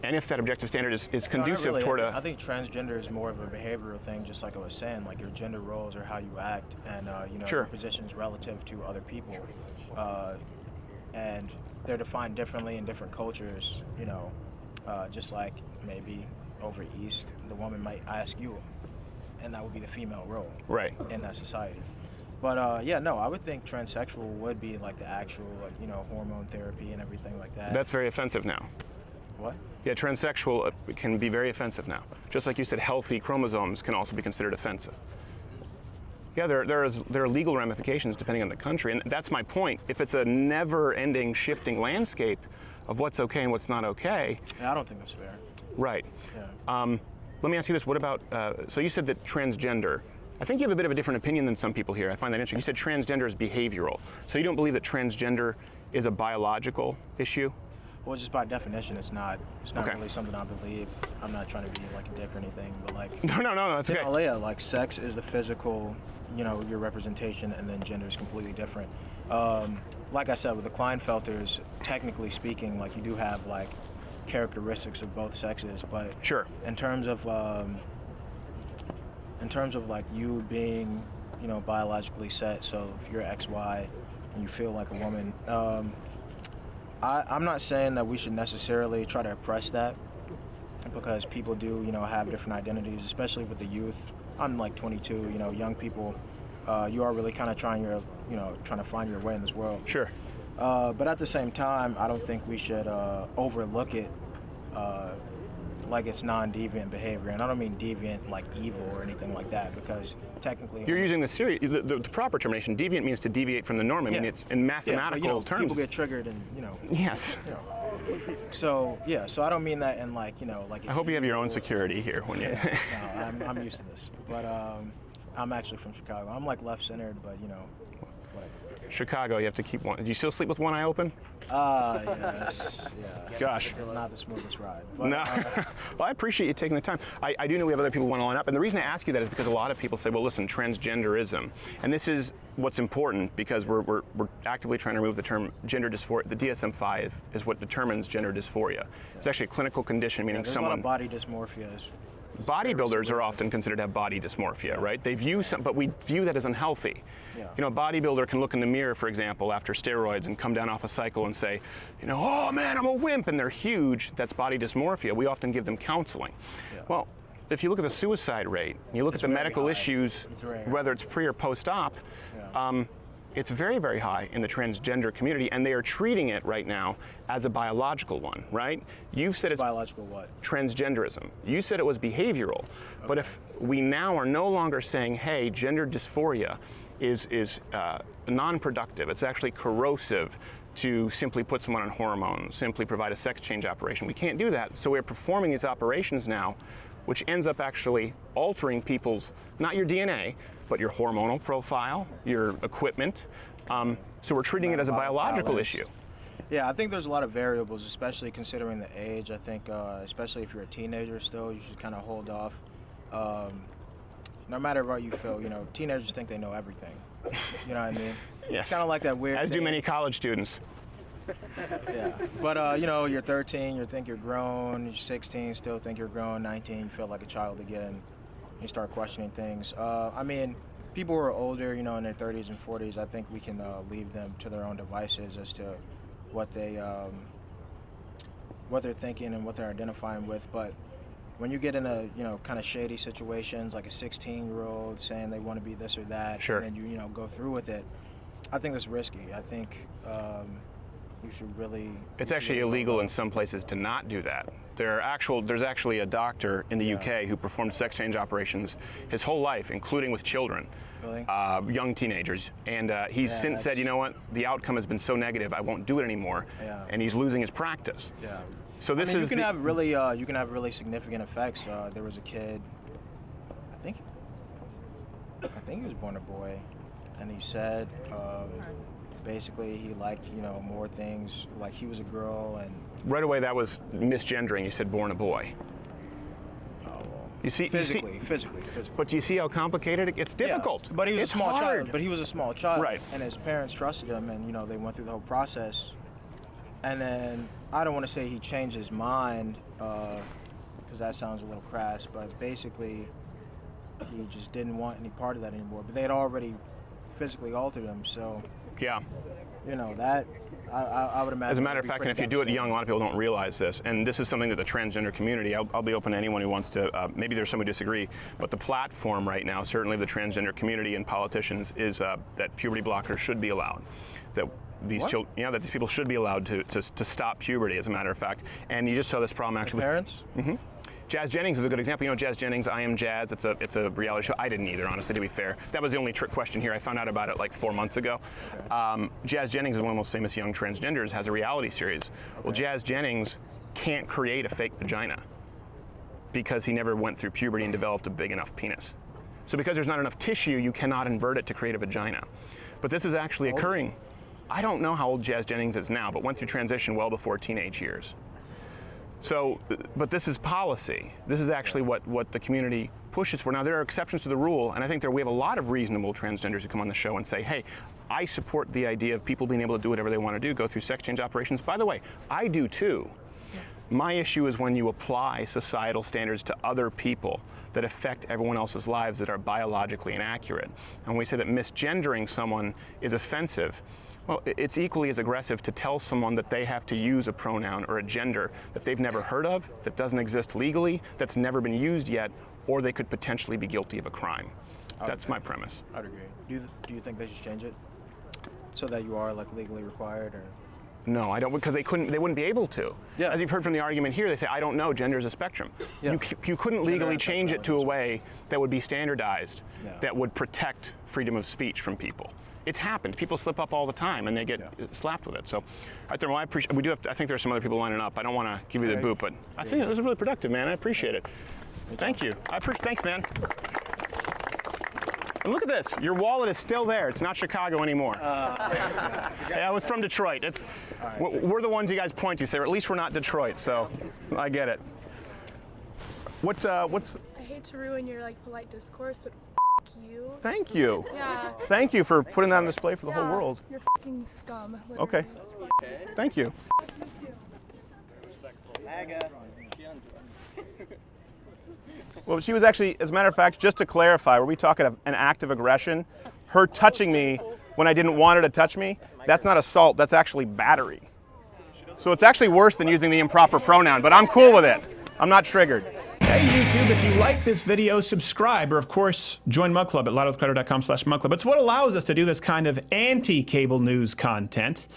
Speaker 2: and if that objective standard is
Speaker 9: No, not
Speaker 2: conducive
Speaker 9: really.
Speaker 2: toward
Speaker 9: I think transgender is more of a behavioral thing, just like I was saying, like your gender roles or how you act, and you know,
Speaker 2: Sure.
Speaker 9: your positions relative to other people, and they're defined differently in different cultures. You know, just like maybe over east, the woman might ask you, and that would be the female role
Speaker 2: Right.
Speaker 9: in that society. But yeah, no, I would think transsexual would be like the actual, like, you know, hormone therapy and everything like that.
Speaker 2: That's very offensive now.
Speaker 9: What?
Speaker 2: Yeah, transsexual can be very offensive now. Just like you said, healthy chromosomes can also be considered offensive. Yeah, there are legal ramifications depending on the country, and that's my point. If it's a never-ending shifting landscape of what's okay and what's not okay,
Speaker 9: Yeah, I don't think that's fair.
Speaker 2: right.
Speaker 9: Yeah.
Speaker 2: Let me ask you this, what about, so you said that transgender, I think you have a bit of a different opinion than some people here. I find that interesting. You said transgender is behavioral. So you don't believe that transgender is a biological issue?
Speaker 9: Well, just by definition, it's not
Speaker 2: Okay.
Speaker 9: really something I believe. I'm not trying to be like a dick or anything, but like,
Speaker 2: No, that's okay.
Speaker 9: you know, yeah, like sex is the physical, you know, your representation, and then gender is completely different. Like I said, with the Klinefelters, technically speaking, like you do have like characteristics of both sexes, but
Speaker 2: Sure.
Speaker 9: in terms of like you being, you know, biologically set, so if you're XY and you feel like a woman, I'm not saying that we should necessarily try to oppress that, because people do, you know, have different identities, especially with the youth. I'm like 22, you know, young people, you are really kind of trying to find your way in this world.
Speaker 2: Sure.
Speaker 9: But at the same time, I don't think we should overlook it like it's non-deviant behavior. And I don't mean deviant like evil or anything like that, because technically...
Speaker 2: You're using the proper termination. Deviant means to deviate from the norm. I mean,
Speaker 9: Yeah.
Speaker 2: it's in mathematical
Speaker 9: you know,
Speaker 2: terms.
Speaker 9: people get triggered and, you know...
Speaker 2: Yes.
Speaker 9: You know. So, yeah, so I don't mean that in like, you know, like...
Speaker 2: I hope you have your own security here when you...
Speaker 9: No, I'm used to this. But I'm actually from Chicago. I'm like left-centered, but, you know, whatever.
Speaker 2: Chicago, you have to keep one. Do you still sleep with one eye open?
Speaker 9: Yes. Yeah.
Speaker 2: Gosh.
Speaker 9: Not the smoothest ride. But,
Speaker 2: No. Well, I appreciate you taking the time. I do know we have other people who want to line up, and the reason I ask you that is because a lot of people say, well, listen, transgenderism, and this is what's important because we're actively trying to remove the term gender dysphoria. The DSM-5 is what determines gender dysphoria. It's actually a clinical condition, meaning
Speaker 9: there's
Speaker 2: someone.
Speaker 9: a lot of body dysmorphia.
Speaker 2: Bodybuilders are often considered to have body dysmorphia, right? They view but we view that as unhealthy.
Speaker 9: Yeah.
Speaker 2: You know, a bodybuilder can look in the mirror, for example, after steroids and come down off a cycle and say, you know, oh man, I'm a wimp, and they're huge. That's body dysmorphia. We often give them counseling.
Speaker 9: Yeah.
Speaker 2: Well, if you look at the suicide rate, and you look at the medical issues, whether it's pre or post-op, it's very, very high in the transgender community, and they are treating it right now as a biological one, right? You've said it's
Speaker 9: biological what?
Speaker 2: Transgenderism. You said it was behavioral, but if we now are no longer saying, hey, gender dysphoria is non-productive, it's actually corrosive to simply put someone on hormones, simply provide a sex change operation. We can't do that, so we're performing these operations now, which ends up actually altering people's, not your DNA, but your hormonal profile, your equipment. So we're treating it as a biological issue.
Speaker 9: Yeah, I think there's a lot of variables, especially considering the age. I think, especially if you're a teenager still, you should kind of hold off. No matter what you feel, you know, teenagers think they know everything. You know what I mean?
Speaker 2: Yes.
Speaker 9: It's kind of like that weird.
Speaker 2: As do many college students.
Speaker 9: Yeah, but you know, you're 13, you think you're grown. You're 16, still think you're grown. 19, you feel like a child again. You start questioning things. I mean, people who are older, you know, in their 30s and 40s, I think we can leave them to their own devices as to what they're thinking and what they're identifying with. But when you get in a, you know, kind of shady situations, like a 16-year-old saying they want to be this or that,
Speaker 2: sure,
Speaker 9: and then you know, go through with it, I think that's risky. I think you should really.
Speaker 2: It's actually illegal in some places to not do that. There's actually a doctor in the UK who performed sex change operations his whole life, including with children,
Speaker 9: really?
Speaker 2: Young teenagers, and he's since said, you know what, the outcome has been so negative, I won't do it anymore, and he's losing his practice.
Speaker 9: Yeah.
Speaker 2: So this
Speaker 9: you can have really significant effects. There was a kid, I think he was born a boy, and he said basically he liked, you know, more things, like he was a girl, and
Speaker 2: right away that was misgendering. You said born a boy.
Speaker 9: Oh, well,
Speaker 2: you see,
Speaker 9: physically.
Speaker 2: But do you see how complicated it gets? Difficult.
Speaker 9: Yeah, but he was
Speaker 2: it's
Speaker 9: a small
Speaker 2: hard.
Speaker 9: child. But he was a small child,
Speaker 2: right?
Speaker 9: And his parents trusted him, and you know, they went through the whole process. And then I don't want to say he changed his mind, because that sounds a little crass, but basically he just didn't want any part of that anymore. But they had already physically altered him, so
Speaker 2: yeah,
Speaker 9: you know, that I would imagine.
Speaker 2: As a matter of fact, and if you do it young, a lot of people don't realize this, and this is something that the transgender community, I'll be open to anyone who wants to, maybe there's some who disagree, but the platform right now, certainly the transgender community and politicians, is that puberty blockers should be allowed. That these children, that these people should be allowed to stop puberty, as a matter of fact. And you just saw this problem actually with
Speaker 9: parents.
Speaker 2: Mm-hmm. Jazz Jennings is a good example. You know Jazz Jennings, I Am Jazz. It's a reality show. I didn't either, honestly, to be fair. That was the only trick question here. I found out about it like 4 months ago. Okay. Jazz Jennings is one of the most famous young transgenders, has a reality series. Okay. Well, Jazz Jennings can't create a fake vagina because he never went through puberty and developed a big enough penis. So because there's not enough tissue, you cannot invert it to create a vagina. But this is actually occurring. I don't know how old Jazz Jennings is now, but went through transition well before teenage years. So, but this is policy. This is actually what the community pushes for. Now, there are exceptions to the rule, and I think we have a lot of reasonable transgenders who come on the show and say, hey, I support the idea of people being able to do whatever they want to do, go through sex change operations. By the way, I do too. My issue is when you apply societal standards to other people that affect everyone else's lives that are biologically inaccurate. And when we say that misgendering someone is offensive, well, it's equally as aggressive to tell someone that they have to use a pronoun or a gender that they've never heard of, that doesn't exist legally, that's never been used yet, or they could potentially be guilty of a crime. That's my premise.
Speaker 9: I'd agree. Do you think they should change it so that you are like legally required, or?
Speaker 2: No, I don't, because they wouldn't be able to.
Speaker 9: Yeah.
Speaker 2: As you've heard from the argument here, they say, I don't know, gender is a spectrum. Yeah. You couldn't legally change it to a way that would be standardized, that would protect freedom of speech from people. It's happened. People slip up all the time, and they get slapped with it. So, well, I appreciate. I think there's some other people lining up. I don't want to give you the boot, but I think this is really productive, man. I appreciate it. Thank you. Thanks, man.
Speaker 10: And look at this. Your wallet is still there. It's not Chicago anymore. Yeah, I was from Detroit. It's we're the ones you guys point to. So at least we're not Detroit. So I get it. What's?
Speaker 3: I hate to ruin your like polite discourse, but you.
Speaker 10: Thank you.
Speaker 3: Yeah.
Speaker 10: Thank you for putting that on display for the whole world.
Speaker 3: You're fucking scum. Literally.
Speaker 10: Okay. Thank you. Well, she was actually, as a matter of fact, just to clarify, were we talking of an act of aggression? Her touching me when I didn't want her to touch me, that's not assault, that's actually battery. So it's actually worse than using the improper pronoun, but I'm cool with it. I'm not triggered.
Speaker 2: Hey YouTube, if you like this video, subscribe, or of course, join Mug Club at loudwithcrowder.com/Mug Club. It's what allows us to do this kind of anti-cable news content,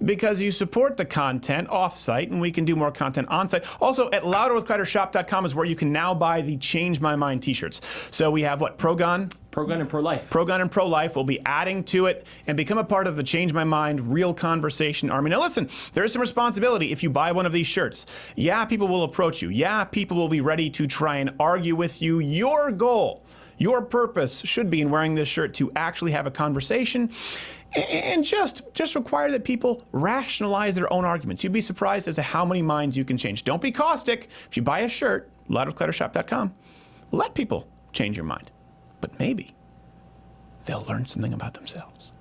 Speaker 2: because you support the content off-site, and we can do more content on-site. Also, at louderwithcrowdershop.com is where you can now buy the Change My Mind t-shirts. So we have what, Pro-Gun?
Speaker 11: Pro-Gun and Pro-Life.
Speaker 2: Pro-Gun and Pro-Life. We'll be adding to it and become a part of the Change My Mind Real Conversation Army. Now listen, there is some responsibility if you buy one of these shirts. Yeah, people will approach you. Yeah, people will be ready to try and argue with you. Your goal, your purpose should be in wearing this shirt to actually have a conversation and just require that people rationalize their own arguments. You'd be surprised as to how many minds you can change. Don't be caustic. If you buy a shirt, louderwithcrowdershop.com, let people change your mind. But maybe they'll learn something about themselves.